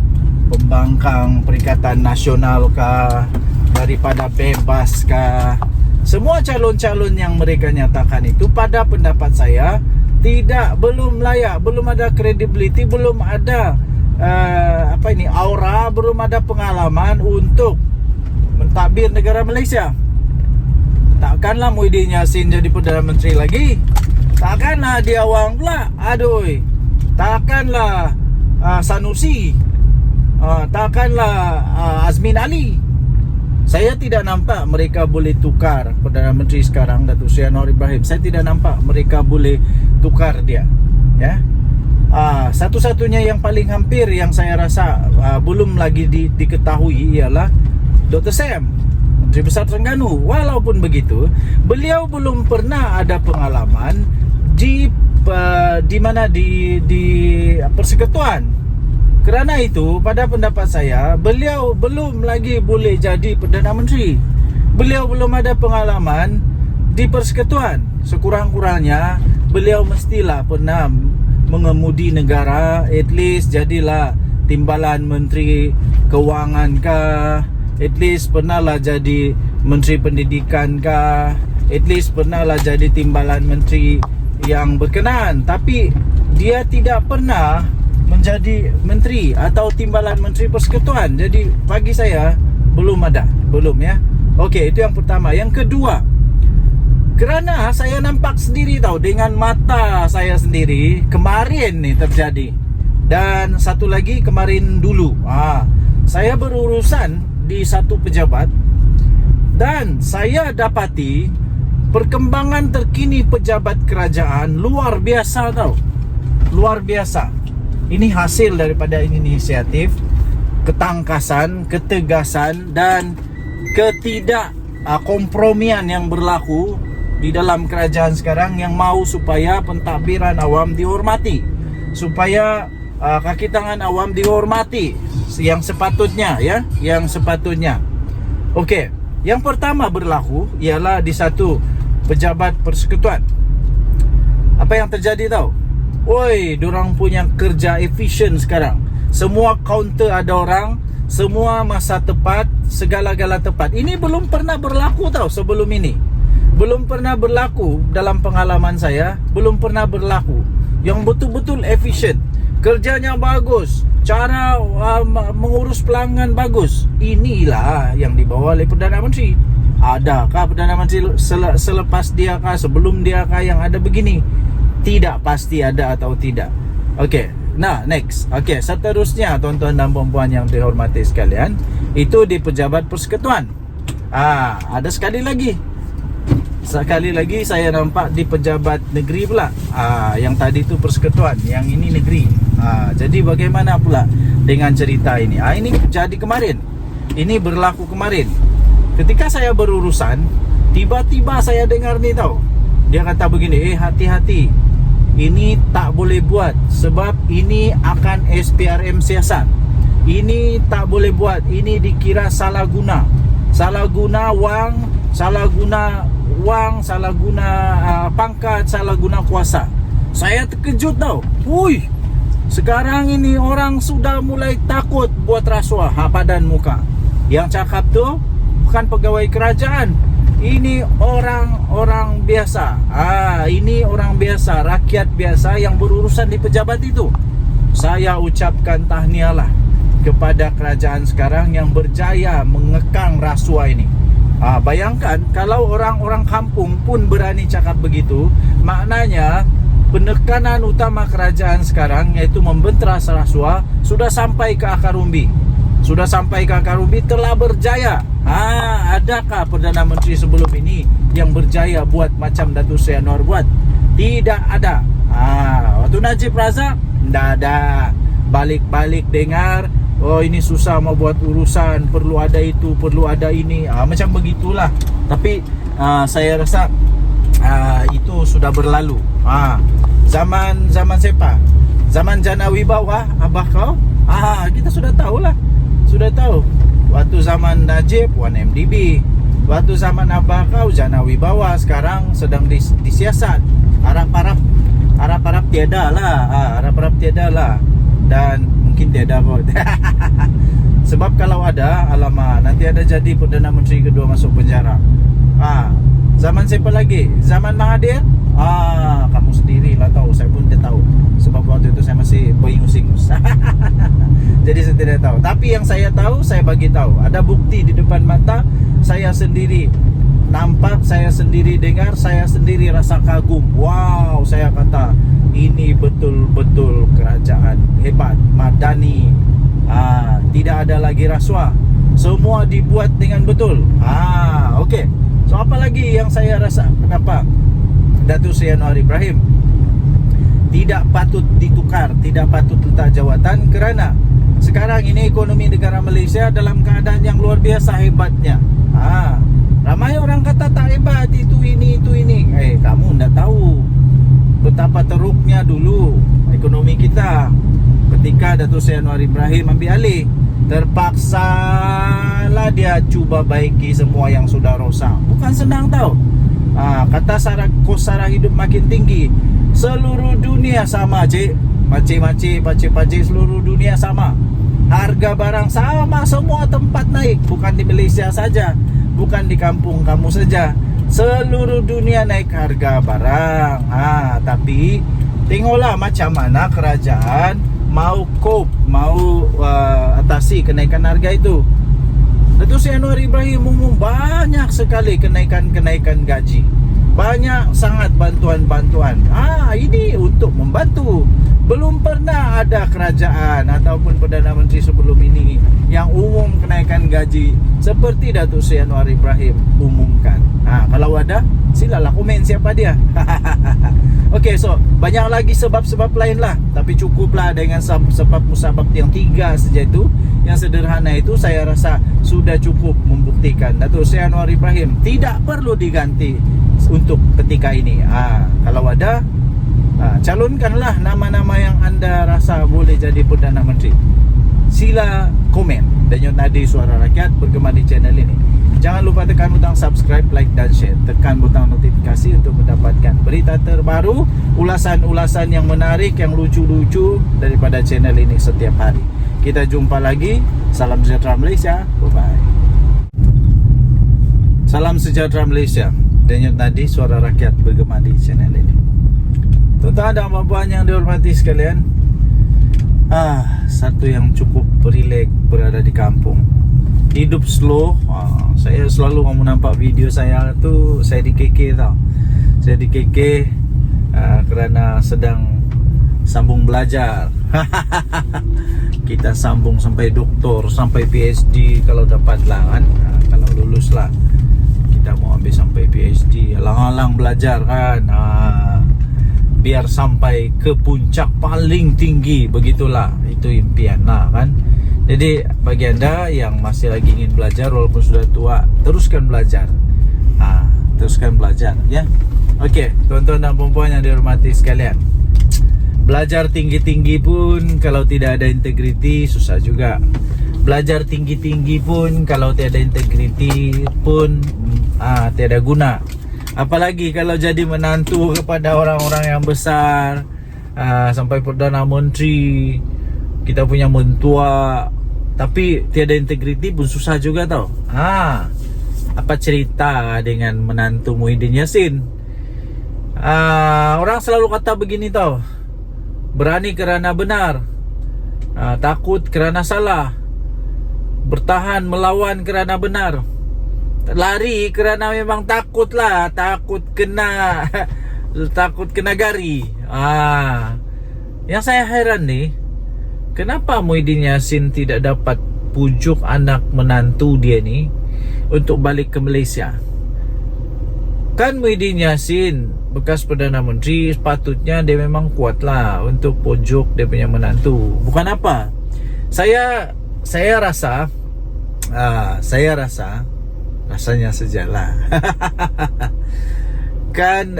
Pembangkang Perikatan Nasional kah, daripada Bebas kah, semua calon-calon yang mereka nyatakan itu pada pendapat saya belum layak, belum ada credibility, belum ada aura, belum ada pengalaman untuk mentadbir negara Malaysia. Takkanlah Muhyiddin Yassin jadi Perdana Menteri lagi. Takkanlah dia awang pula. Aduh. Takkanlah Sanusi. Takkanlah Azmin Ali. Saya tidak nampak mereka boleh tukar Perdana Menteri sekarang, Datuk Seri Anwar Ibrahim. Saya tidak nampak mereka boleh tukar dia. Ya. Satu-satunya yang paling hampir yang saya rasa belum lagi diketahui ialah Dr. Sam, Menteri Besar Terengganu. Walaupun begitu, beliau belum pernah ada pengalaman di persekutuan. Kerana itu, pada pendapat saya, beliau belum lagi boleh jadi Perdana Menteri. Beliau belum ada pengalaman di persekutuan. Sekurang-kurangnya beliau mestilah pernah mengemudi negara, at least jadilah timbalan Menteri Kewangan kah, at least pernahlah jadi Menteri Pendidikan kah, at least pernahlah jadi timbalan Menteri yang berkenaan. Tapi dia tidak pernah menjadi menteri atau timbalan Menteri Persekutuan. Jadi bagi saya belum ada, belum ya. Okey, itu yang pertama. Yang kedua, kerana saya nampak sendiri tahu dengan mata saya sendiri kemarin ni terjadi. Dan satu lagi kemarin dulu. Saya berurusan di satu pejabat dan saya dapati perkembangan terkini pejabat kerajaan luar biasa tahu. Luar biasa. Ini hasil daripada inisiatif, ketangkasan, ketegasan dan kompromian yang berlaku di dalam kerajaan sekarang yang mahu supaya pentadbiran awam dihormati, supaya kaki tangan awam dihormati yang sepatutnya, ya, yang sepatutnya. Okey, yang pertama berlaku ialah di satu pejabat persekutuan. Apa yang terjadi tahu? Woi, dorang punya kerja efisien sekarang. Semua kaunter ada orang, semua masa tepat, segala-gala tepat. Ini belum pernah berlaku tahu sebelum ini. Belum pernah berlaku dalam pengalaman saya, belum pernah berlaku. Yang betul-betul efisien. Kerjanya bagus, cara mengurus pelanggan bagus. Inilah yang dibawa oleh Perdana Menteri. Adakah Perdana Menteri selepas dia kah, sebelum dia kah yang ada begini? Tidak pasti ada atau tidak. Okey, nah next. Okey, seterusnya tuan-tuan dan puan-puan yang dihormati sekalian, itu di pejabat persekutuan. Ada sekali lagi saya nampak di pejabat negeri pula. Yang tadi tu persekutuan, yang ini negeri. Jadi bagaimana pula dengan cerita ini? Ini jadi kemarin. Ini berlaku kemarin. Ketika saya berurusan, tiba-tiba saya dengar nih tahu. Dia kata begini, hati-hati. Ini tak boleh buat sebab ini akan SPRM siasat. Ini tak boleh buat, ini dikira salah guna. Salah guna wang, salah guna pangkat, salah guna kuasa. Saya terkejut tau. Wuih, sekarang ini orang sudah mulai takut buat rasuah padan muka. Yang cakap tuh bukan pegawai kerajaan. Ini orang-orang biasa. Ini orang biasa, rakyat biasa yang berurusan di pejabat itu. Saya ucapkan tahniahlah kepada kerajaan sekarang yang berjaya mengekang rasuah ini. Bayangkan kalau orang-orang kampung pun berani cakap begitu, maknanya penekanan utama kerajaan sekarang yaitu membenteras rasuah sudah sampai ke akar umbi. Sudah sampai ke akar umbi, telah berjaya. Adakah Perdana Menteri sebelum ini yang berjaya buat macam Datuk Seri Anwar buat? Tidak ada. Waktu Najib Razak, tidak ada. Balik-balik dengar, oh ini susah mau buat urusan, perlu ada itu, perlu ada ini, macam begitulah. Tapi saya rasa itu sudah berlalu. Zaman siapa? Zaman Jana Wibawa, abah kau? Kita sudah tahu lah. Sudah tahu. Waktu zaman Najib 1MDB, waktu zaman abah kau Jana Wibawa, sekarang sedang disiasat. Harap-harap tiada lah. Harap-harap tiada lah. Dan mungkin tiada kot. Sebab kalau ada, alamak, nanti ada jadi Perdana Menteri kedua masuk penjara. Zaman siapa lagi? Zaman Mahathir? Kamu sendirilah tahu. Saya pun tidak tahu. Sebab waktu itu saya masih beringus-ingus. Jadi saya tidak tahu. Tapi yang saya tahu, saya bagi tahu. Ada bukti di depan mata. Saya sendiri nampak, saya sendiri dengar, saya sendiri rasa kagum. Wow, saya kata ini betul-betul kerajaan hebat, madani. Tidak ada lagi rasuah. Semua dibuat dengan betul. Okey. So apa lagi yang saya rasa kenapa Datuk Seri Anwar Ibrahim tidak patut ditukar, tidak patut letak jawatan, kerana sekarang ini ekonomi negara Malaysia dalam keadaan yang luar biasa hebatnya. Ramai orang kata tak hebat, itu ini. Kamu tidak tahu betapa teruknya dulu ekonomi kita ketika Datuk Seri Anwar Ibrahim ambil alih. Terpaksalah dia cuba baiki semua yang sudah rosak. Bukan senang tau. Kata kos sara hidup makin tinggi. Seluruh dunia sama, cik. Pakcik seluruh dunia sama. Harga barang sama, semua tempat naik. Bukan di Malaysia saja, bukan di kampung kamu saja. Seluruh dunia naik harga barang. Tapi tengoklah macam mana kerajaan mau cope, mau atasi kenaikan harga itu. Datuk Seri Anwar Ibrahim umum banyak sekali kenaikan gaji. Banyak sangat bantuan-bantuan. Ini untuk membantu. Belum pernah ada kerajaan ataupun Perdana Menteri sebelum ini yang umum kenaikan gaji seperti Datuk Seri Anwar Ibrahim umumkan. Kalau ada, silalah komen siapa dia. Okey, so banyak lagi sebab-sebab lain lah. Tapi cukuplah dengan sebab musabab yang 3 saja itu. Yang sederhana itu saya rasa sudah cukup membuktikan Datuk Seri Anwar Ibrahim tidak perlu diganti untuk ketika ini. Kalau ada, calonkanlah nama-nama yang anda rasa boleh jadi Perdana Menteri. Sila komen. Denyut nadi suara rakyat bergema di channel ini. Jangan lupa tekan butang subscribe, like dan share. Tekan butang notifikasi untuk mendapatkan berita terbaru, ulasan-ulasan yang menarik, yang lucu-lucu daripada channel ini setiap hari. Kita jumpa lagi. Salam sejahtera Malaysia. Bye-bye. Salam sejahtera Malaysia. Denyut nadi suara rakyat bergema di channel ini. Tuan-tuan dan puan-puan yang dihormati sekalian, satu yang cukup rileks berada di kampung. Hidup slow. Saya selalu kamu nampak video saya tu, saya di KK tau. Saya di KK kerana sedang sambung belajar. Kita sambung sampai doktor, sampai PhD kalau dapat lah kan. Kalau lulus lah, kita mau ambil sampai PhD. Alang-alang belajar kan. biar sampai ke puncak paling tinggi. Begitulah, itu impian lah kan. Jadi bagi anda yang masih lagi ingin belajar walaupun sudah tua, teruskan belajar. Teruskan belajar ya. Okey, tuan-tuan dan puan-puan yang dihormati sekalian, belajar tinggi-tinggi pun kalau tidak ada integriti susah juga. Belajar tinggi-tinggi pun kalau tiada integriti pun tiada guna. Apalagi kalau jadi menantu kepada orang-orang yang besar, sampai Perdana Menteri, kita punya mentua, tapi tiada integriti pun susah juga tau. Apa cerita dengan menantu Muhyiddin Yassin? Orang selalu kata begini tau, berani kerana benar, takut kerana salah, bertahan melawan kerana benar, lari kerana memang takut lah, takut kena gari. Yang saya heran nih, kenapa Muhyiddin Yassin tidak dapat pujuk anak menantu dia ni untuk balik ke Malaysia? Kan Muhyiddin Yassin bekas Perdana Menteri, sepatutnya dia memang kuat lah untuk pujuk dia punya menantu. Bukan apa, saya rasa rasanya sajalah. Kan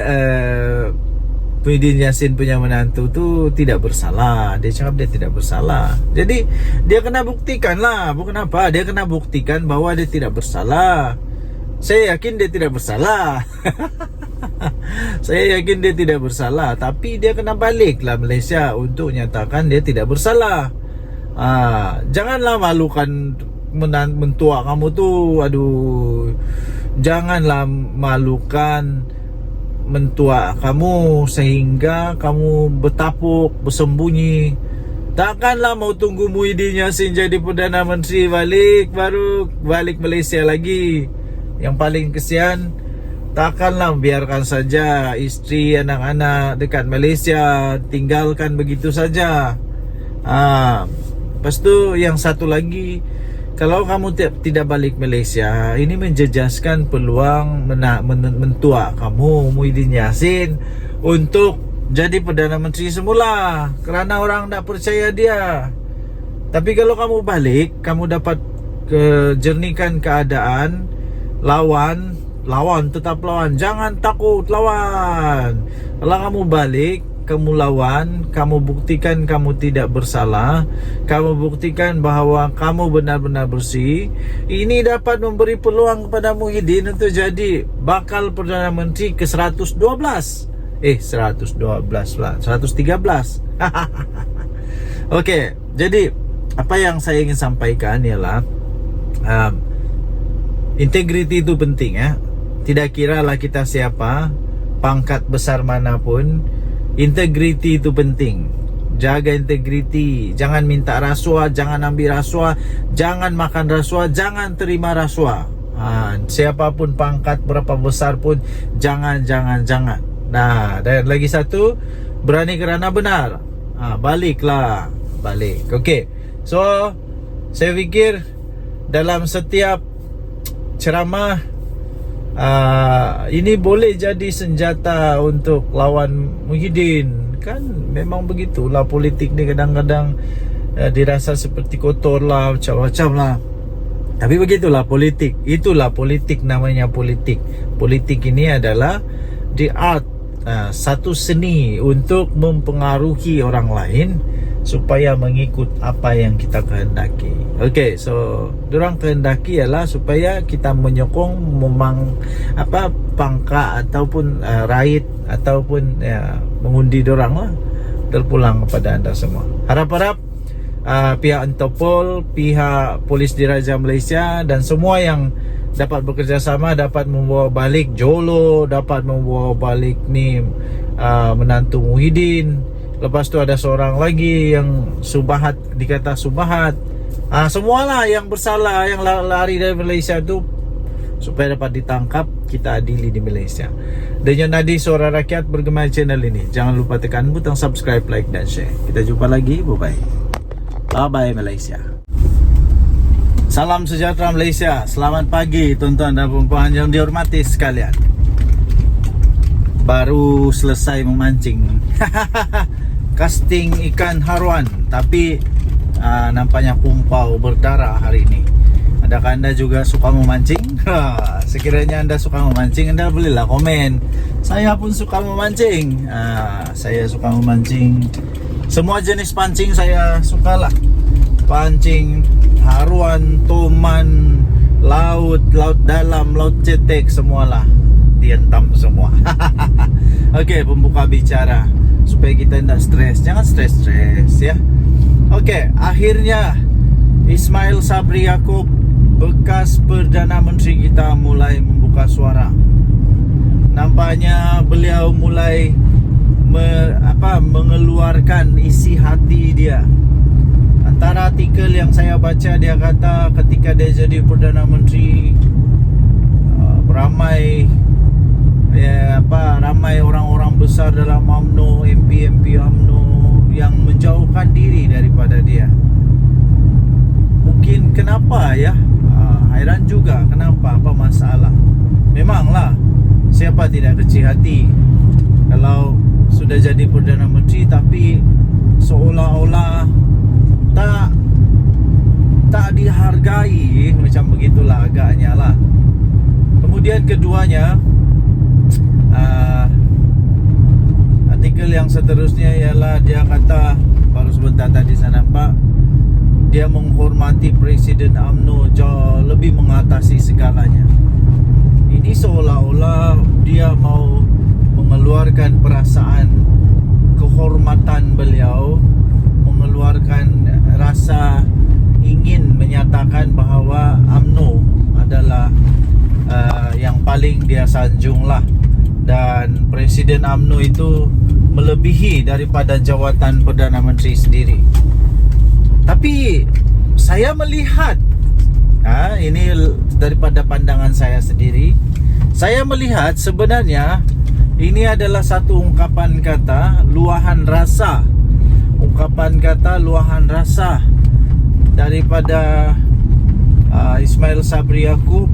Muhyiddin Yassin punya menantu tu tidak bersalah. Dia cakap dia tidak bersalah. Jadi dia kena buktikan lah. Bukan apa, dia kena buktikan bahwa dia tidak bersalah. Saya yakin dia tidak bersalah. Saya yakin dia tidak bersalah. Tapi dia kena baliklah Malaysia untuk nyatakan dia tidak bersalah. Janganlah malukan mentua kamu tu. Aduh, janganlah malukan mentua kamu sehingga kamu bertapuk, bersembunyi. Takkanlah mau tunggu Muhyiddin Yassin jadi Perdana Menteri baru balik Malaysia lagi. Yang paling kesian, takkanlah biarkan saja isteri, anak-anak dekat Malaysia, tinggalkan begitu saja. Lepas tu yang satu lagi, kalau kamu tidak balik Malaysia, ini menjejaskan peluang mentua kamu Muhyiddin Yassin untuk jadi Perdana Menteri semula, kerana orang tak percaya dia. Tapi kalau kamu balik, kamu dapat jernihkan keadaan. Lawan, tetap lawan. Jangan takut, lawan. Kalau kamu balik, kamu lawan, kamu buktikan kamu tidak bersalah, kamu buktikan bahawa kamu benar-benar bersih. Ini dapat memberi peluang kepada Muhyiddin untuk jadi bakal Perdana Menteri ke 112. 112 lah, 113. Okey, jadi apa yang saya ingin sampaikan ialah integriti itu penting ya. Tidak kiralah kita siapa, pangkat besar manapun, integriti itu penting. Jaga integriti, jangan minta rasuah, jangan ambil rasuah, jangan makan rasuah, jangan terima rasuah. Siapapun pangkat berapa besar pun jangan. Nah, dan lagi satu, berani kerana benar. Balik. Okey. So, saya fikir dalam setiap ceramah ini boleh jadi senjata untuk lawan Muhyiddin. Kan memang begitulah politik ni, kadang-kadang dirasa seperti kotor lah, macam-macam lah. Tapi begitulah politik. Itulah politik, namanya politik. Politik ini adalah the art, satu seni untuk mempengaruhi orang lain supaya mengikut apa yang kita kehendaki. Okey, so dorang kehendaki ialah supaya kita menyokong pangkat ataupun raid ataupun mengundi dorang lah. Terpulang kepada anda semua. Harap-harap pihak Interpol, pihak Polis Diraja Malaysia dan semua yang dapat bekerjasama dapat membawa balik Jolo, dapat membawa balik ni menantu Muhyiddin. Lepas tu ada seorang lagi yang Subahat, dikata Subahat. Semualah yang bersalah, yang lari dari Malaysia tu, supaya dapat ditangkap, kita adili di Malaysia. Denyut Nadi Suara Rakyat bergema channel ini. Jangan lupa tekan butang subscribe, like dan share. Kita jumpa lagi. Bye-bye. Bye-bye Malaysia. Salam sejahtera Malaysia. Selamat pagi tuan-tuan dan puan-puan yang dihormati sekalian. baru selesai memancing. Casting ikan haruan, tapi nampaknya pumpau berdarah hari ini. Adakah anda juga suka memancing? Sekiranya anda suka memancing, anda bolehlah komen. Saya pun suka memancing. Saya suka memancing. Semua jenis pancing saya sukalah. Pancing haruan, toman, laut dalam, laut cetek, semualah dihentam semua. Okey, pembuka bicara supaya kita tidak stres. Jangan stres ya. Okey, akhirnya Ismail Sabri Yaakob, bekas Perdana Menteri kita, mulai membuka suara. Nampaknya beliau mulai mengeluarkan isi hati dia. Antara artikel yang saya baca, dia kata ketika dia jadi Perdana Menteri, ramai orang-orang besar dalam UMNO, MP UMNO yang menjauhkan diri daripada dia. Mungkin kenapa ya? Hairan juga kenapa, apa masalah. Memanglah siapa tidak kecil hati kalau sudah jadi Perdana Menteri tapi seolah-olah tak dihargai, macam begitulah agaknya lah. Kemudian keduanya, artikel yang seterusnya ialah dia kata, baru sebentar tadi saya nampak, dia menghormati Presiden UMNO jauh lebih mengatasi segalanya. Ini seolah-olah dia mau mengeluarkan perasaan kehormatan beliau, mengeluarkan rasa ingin menyatakan bahawa UMNO adalah yang paling dia sanjung lah. Dan Presiden UMNO itu melebihi daripada jawatan Perdana Menteri sendiri. Tapi saya melihat, ini daripada pandangan saya sendiri, saya melihat sebenarnya ini adalah satu ungkapan kata luahan rasa. Ungkapan kata luahan rasa daripada Ismail Sabri Yaakob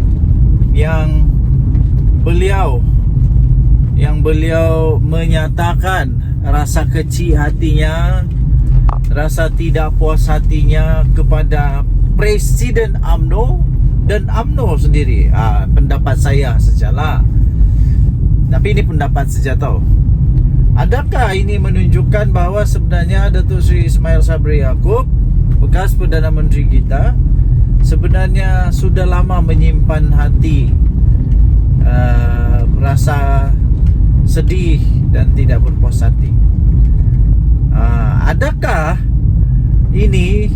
yang beliau menyatakan rasa kecil hatinya, rasa tidak puas hatinya kepada Presiden UMNO dan UMNO sendiri. Pendapat saya sajalah. Tapi ini pendapat saja tau. Adakah ini menunjukkan bahawa sebenarnya Datuk Seri Ismail Sabri Yaakob, bekas Perdana Menteri kita, sebenarnya sudah lama menyimpan hati rasa sedih dan tidak berpuas hati? Adakah ini,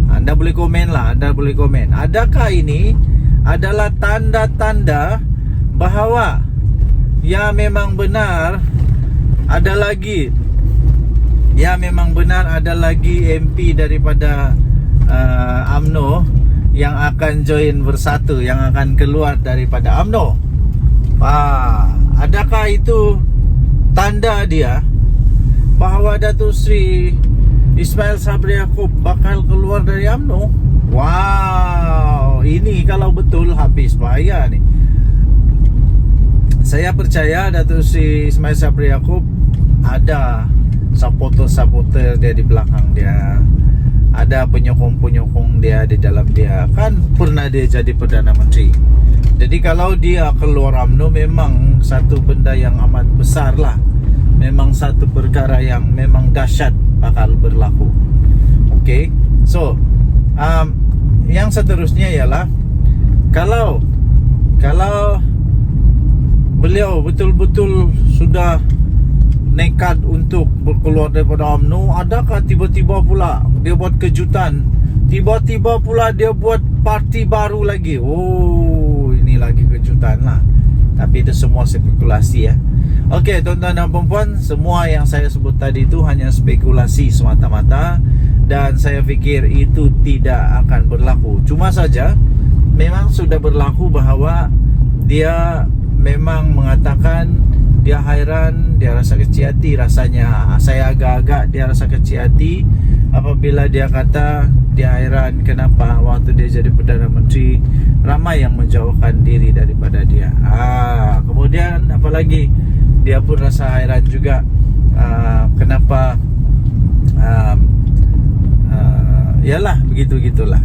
anda boleh komen lah, anda boleh komen, adakah ini adalah tanda-tanda bahawa ya memang benar ada lagi MP daripada UMNO yang akan join bersatu, yang akan keluar daripada UMNO? Adakah itu tanda dia bahawa Datuk Seri Ismail Sabri Yaakob bakal keluar dari UMNO? Wow, ini kalau betul habis bahaya ni. Saya percaya Datuk Seri Ismail Sabri Yaakob ada supporter-supporter dia di belakang dia, ada penyokong-penyokong dia di dalam dia. Kan pernah dia jadi Perdana Menteri. Jadi kalau dia keluar UMNO, memang satu benda yang amat besar lah. Memang satu perkara yang memang dahsyat bakal berlaku. Okay, so yang seterusnya ialah kalau beliau betul-betul sudah nekat untuk berkeluar daripada UMNO, adakah tiba-tiba pula dia buat kejutan, tiba-tiba pula dia buat parti baru lagi? Ini lagi kejutan lah. Tapi itu semua spekulasi ya. Okey, tuan-tuan dan puan-puan, semua yang saya sebut tadi itu hanya spekulasi semata-mata, dan saya fikir itu tidak akan berlaku. Cuma saja memang sudah berlaku bahawa dia memang mengatakan dia hairan, dia rasa kecil hati rasanya. Saya agak-agak dia rasa kecil hati apabila dia kata dia hairan kenapa waktu dia jadi Perdana Menteri ramai yang menjauhkan diri daripada dia. Kemudian apalagi dia pun rasa heran juga kenapa yalah begitu-gitulah.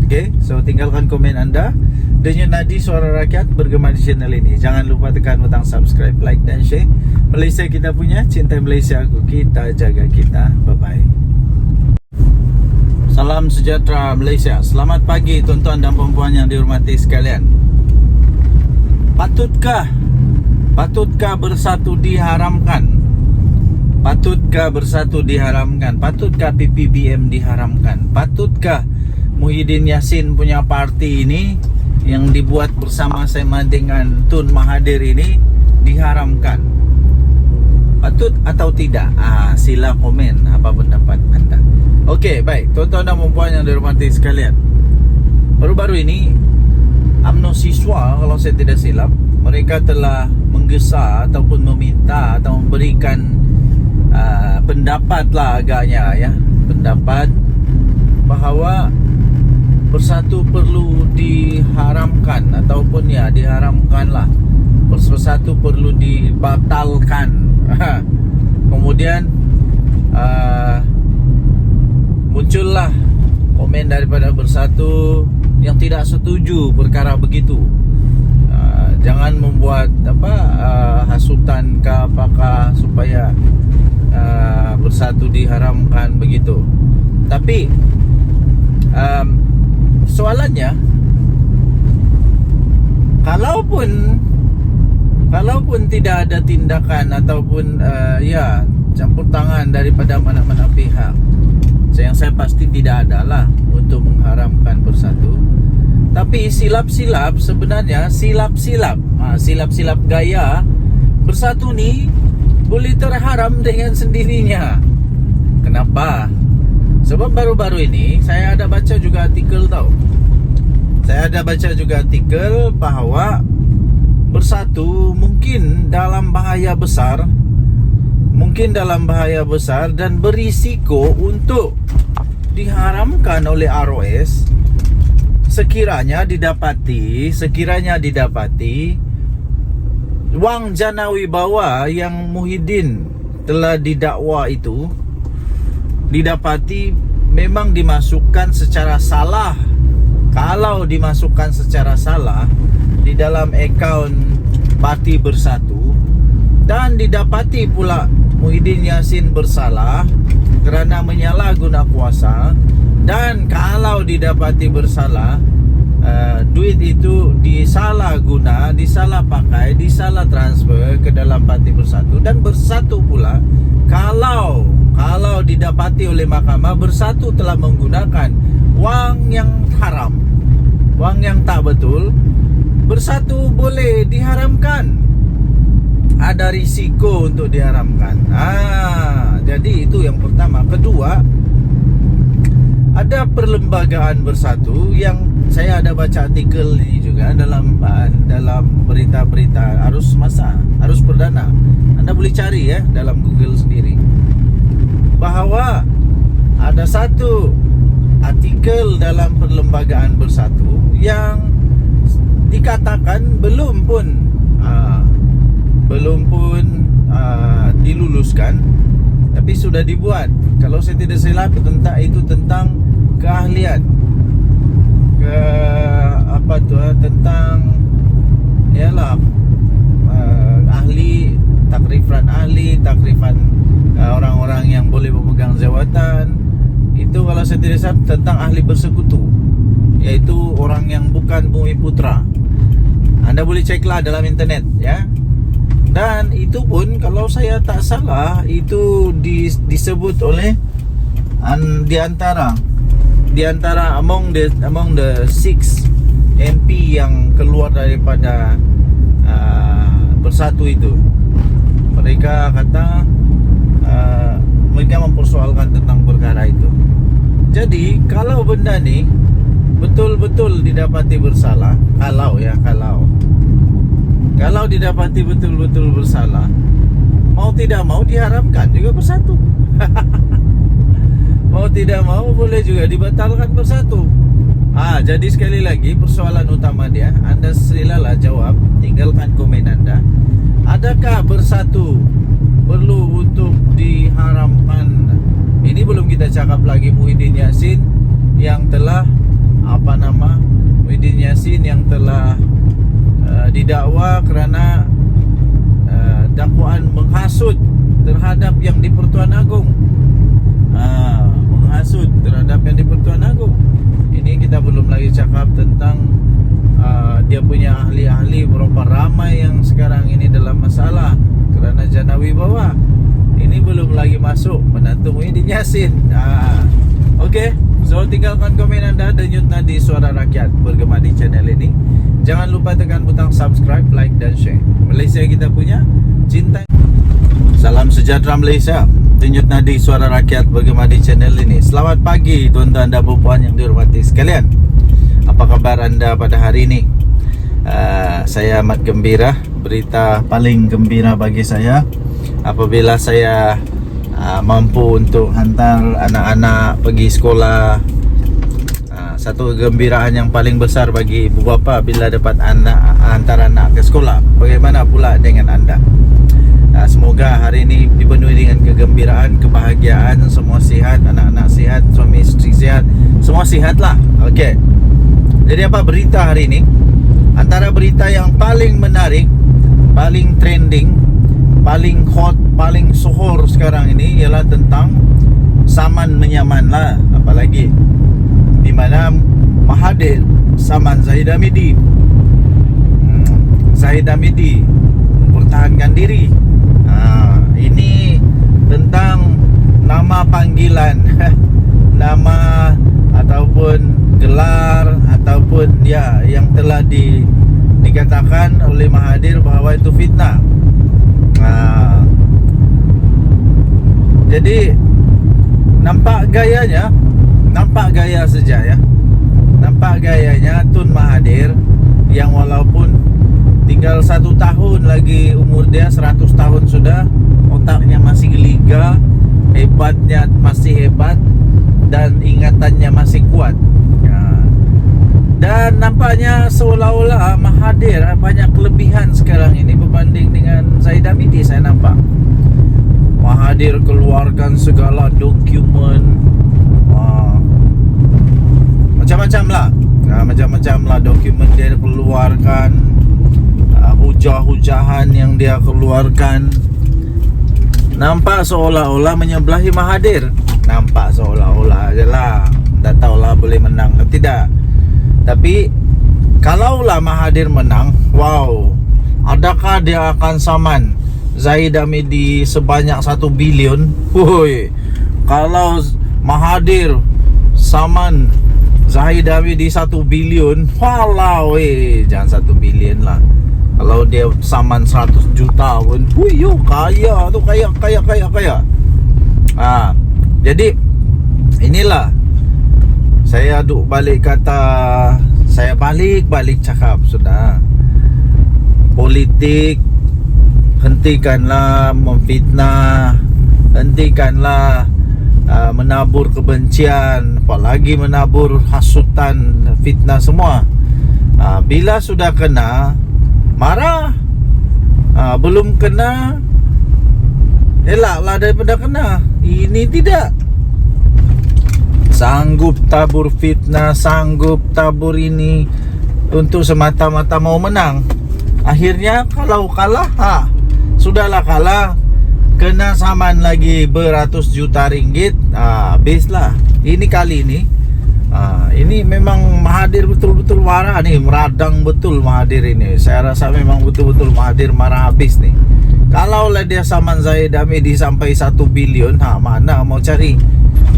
Okay, so tinggalkan komen anda. Denyut Nadi Suara Rakyat bergema di channel ini. Jangan lupa tekan butang subscribe, like dan share. Malaysia kita punya, cinta Malaysia aku, kita jaga kita. Bye-bye. Salam sejahtera Malaysia. Selamat pagi tuan-tuan dan puan-puan yang dihormati sekalian. Patutkah bersatu diharamkan? Patutkah bersatu diharamkan? Patutkah PPBM diharamkan? Patutkah Muhyiddin Yassin punya parti ini yang dibuat bersama-sama dengan Tun Mahathir ini diharamkan? Patut atau tidak? Sila komen apa pendapat anda. Okey, baik tuan-tuan dan puan-puan yang dihormati sekalian. Baru-baru ini UMNO siswa, kalau saya tidak silap, mereka telah menggesa ataupun meminta atau memberikan pendapat lah agaknya ya, pendapat bahawa bersatu perlu diharamkan ataupun ya diharamkanlah, bersatu perlu dibatalkan. Kemudian muncullah komen daripada bersatu yang tidak setuju perkara begitu. Jangan membuat hasutan ke apakah supaya bersatu diharamkan begitu. Tapi soalannya, kalaupun tidak ada tindakan ataupun campur tangan daripada mana-mana pihak, yang saya pasti tidak adalah untuk mengharamkan bersatu. Tapi silap-silap sebenarnya, silap-silap gaya bersatu ni boleh terharam dengan sendirinya. Kenapa? Sebab baru-baru ini saya ada baca juga artikel bahawa bersatu mungkin dalam bahaya besar, dan berisiko untuk diharamkan oleh ROS sekiranya didapati wang jana wibawa yang Muhyiddin telah didakwa itu didapati memang dimasukkan secara salah. Kalau dimasukkan secara salah di dalam akaun parti bersatu dan didapati pula Muhyiddin Yassin bersalah kerana menyalahguna kuasa, dan kalau didapati bersalah, duit itu disalah pakai, disalah transfer ke dalam parti bersatu, dan bersatu pula kalau didapati oleh mahkamah bersatu telah menggunakan wang yang haram, wang yang tak betul, bersatu boleh diharamkan. Ada risiko untuk diharamkan. Jadi itu yang pertama. Kedua, ada perlembagaan bersatu yang saya ada baca artikel ini juga dalam berita-berita arus perdana. Anda boleh cari ya dalam Google sendiri, bahawa ada satu artikel dalam perlembagaan bersatu yang dikatakan belum pun diluluskan, tapi sudah dibuat. Kalau saya tidak silap tentang keahlian tentang takrifan orang-orang yang boleh memegang jawatan. Itu kalau saya tidak salah tentang ahli bersekutu, yaitu orang yang bukan Bumi Putra. Anda boleh ceklah dalam internet ya. Dan itu pun kalau saya tak salah itu disebut oleh di antara among the 6 MP yang keluar daripada bersatu itu. Mereka kata mereka mempersoalkan tentang perkara itu. Jadi kalau benda ni betul-betul didapati bersalah, kalau didapati betul-betul bersalah, mau tidak mau diharamkan juga bersatu. Mau tidak mau boleh juga dibatalkan bersatu. Jadi sekali lagi persoalan utama dia, anda silalah jawab, tinggalkan komen anda. Ada adakah bersatu perlu untuk diharamkan? Ini belum kita cakap lagi Muhyiddin Yassin yang telah Muhyiddin Yassin yang telah didakwa kerana dakwaan menghasut terhadap yang di Pertuan Agong. Menghasut terhadap yang di Pertuan Agong. Ini kita belum lagi cakap tentang dia punya ahli-ahli, berapa ramai yang sekarang ini dalam masalah kerana jana wibawa. Ini belum lagi masuk menantu Muhyiddin Yassin. Okey, so tinggalkan komen anda, denyut nadi suara rakyat bergema di channel ini. Jangan lupa tekan butang subscribe, like dan share. Malaysia kita punya, cinta. Salam sejahtera Malaysia. Denyut nadi suara rakyat bergema di channel ini. Selamat pagi tuan-tuan dan puan yang dihormati sekalian. Apa kabar anda pada hari ini? Saya amat gembira. Berita paling gembira bagi saya apabila saya mampu untuk hantar anak-anak pergi sekolah. Satu kegembiraan yang paling besar bagi ibu bapa bila dapat hantar anak ke sekolah. Bagaimana pula dengan anda? Semoga hari ini dipenuhi dengan kegembiraan, kebahagiaan, semua sihat, anak-anak sihat, suami isteri sihat, semua sihatlah. Okey. Jadi apa berita hari ini? Antara berita yang paling menarik, paling trending, paling hot, paling sohor sekarang ini ialah tentang saman menyaman lah. Apalagi di mana Mahathir saman Zahid Hamidi. Zahid Hamidi mempertahankan diri. Ini tentang nama panggilan nama ataupun gelar ataupun yang telah dikatakan oleh Mahathir bahawa itu fitnah. Jadi nampak gaya saja ya. Nampak gayanya Tun Mahathir yang walaupun tinggal 1 tahun lagi umur dia, 100 tahun sudah, otaknya masih geliga, hebatnya masih hebat dan ingatannya masih kuat. Dan nampaknya seolah-olah Mahathir banyak kelebihan sekarang ini berbanding dengan Zahid Hamidi. Saya nampak Mahathir keluarkan segala dokumen, macam-macam lah dokumen dia keluarkan, hujah-hujahan yang dia keluarkan. Nampak seolah-olah menyebelahi Mahathir. Nampak seolah-olah je lah. Tak tahulah boleh menang ke tidak. Tapi kalaulah Mahathir menang, wow, adakah dia akan saman Zahid Hamidi sebanyak 1 bilion? Woi, kalau Mahathir saman Zahid Hamidi 1 bilion, walau jangan 1 bilion lah. Kalau dia saman 100 juta pun, yo kaya tu, kaya. Jadi inilah saya duk balik kata, saya balik cakap sudah. Politik, hentikanlah memfitnah, hentikanlah menabur kebencian, apalagi menabur hasutan, fitnah semua. Bila sudah kena, marah. Belum kena, elaklah daripada kena. Ini tidak. Sanggup tabur fitnah, sanggup tabur ini untuk semata-mata mau menang. Akhirnya kalau kalah, sudahlah kalah, kena saman lagi beratus juta ringgit, habislah. Ini kali ini ini memang Mahathir betul-betul marah nih, meradang betul Mahathir ini. Saya rasa memang betul-betul Mahathir marah habis nih. Kalaulah dia saman Zahid Hamidi sampai 1 bilion, mana mau cari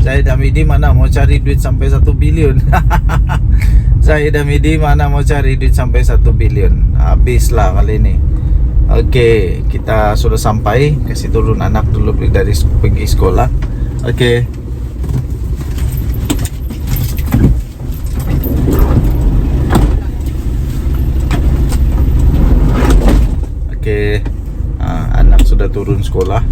Zahid Hamidi, mana mau cari duit sampai 1 bilion. Zahid Hamidi mana mau cari duit sampai 1 bilion. Habislah kali ini. Okey, kita sudah sampai. Kasih turun anak dulu dari pergi sekolah. Okey. Okey. Anak sudah turun sekolah.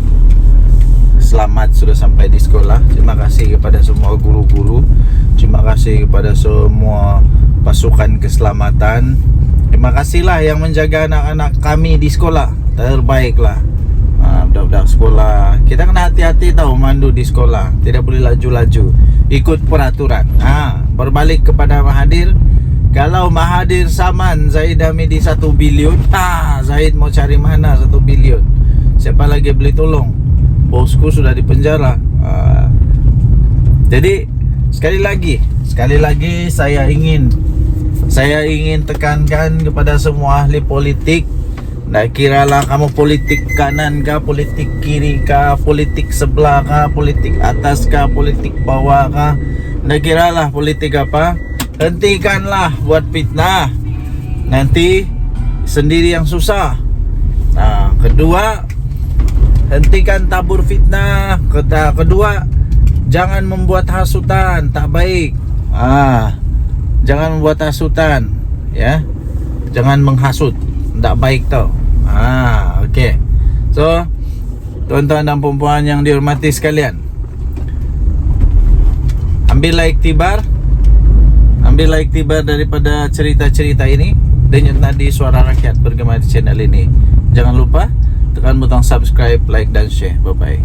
Selamat sudah sampai di sekolah. Terima kasih kepada semua guru-guru. Terima kasih kepada semua pasukan keselamatan. Terima kasihlah yang menjaga anak-anak kami di sekolah. terbaik lah. Budak-budak sekolah, kita kena hati-hati tahu mandu di sekolah, tidak boleh laju-laju, ikut peraturan. Berbalik kepada Mahathir, kalau Mahathir saman Zahid Hamidi 1 bilion, Zahid mau cari mana 1 bilion? Siapa lagi boleh tolong? Bosku sudah di penjara. Jadi sekali lagi saya ingin tekankan kepada semua ahli politik. Tak kiralah kamu politik kanan kah, politik kiri kah, politik sebelah kah, politik atas kah, politik bawah kah, tak kiralah politik apa, hentikanlah buat fitnah, nanti sendiri yang susah. Kedua, hentikan tabur fitnah. Kedua, jangan membuat hasutan, tak baik. Jangan membuat hasutan, ya. Jangan menghasut, tak baik tau. Okey. So, tuan-tuan dan puan-puan yang dihormati sekalian, ambillah iktibar daripada cerita-cerita ini. Denyut nadi suara rakyat bergema di channel ini. Jangan lupa tekan butang subscribe, like dan share. Bye bye.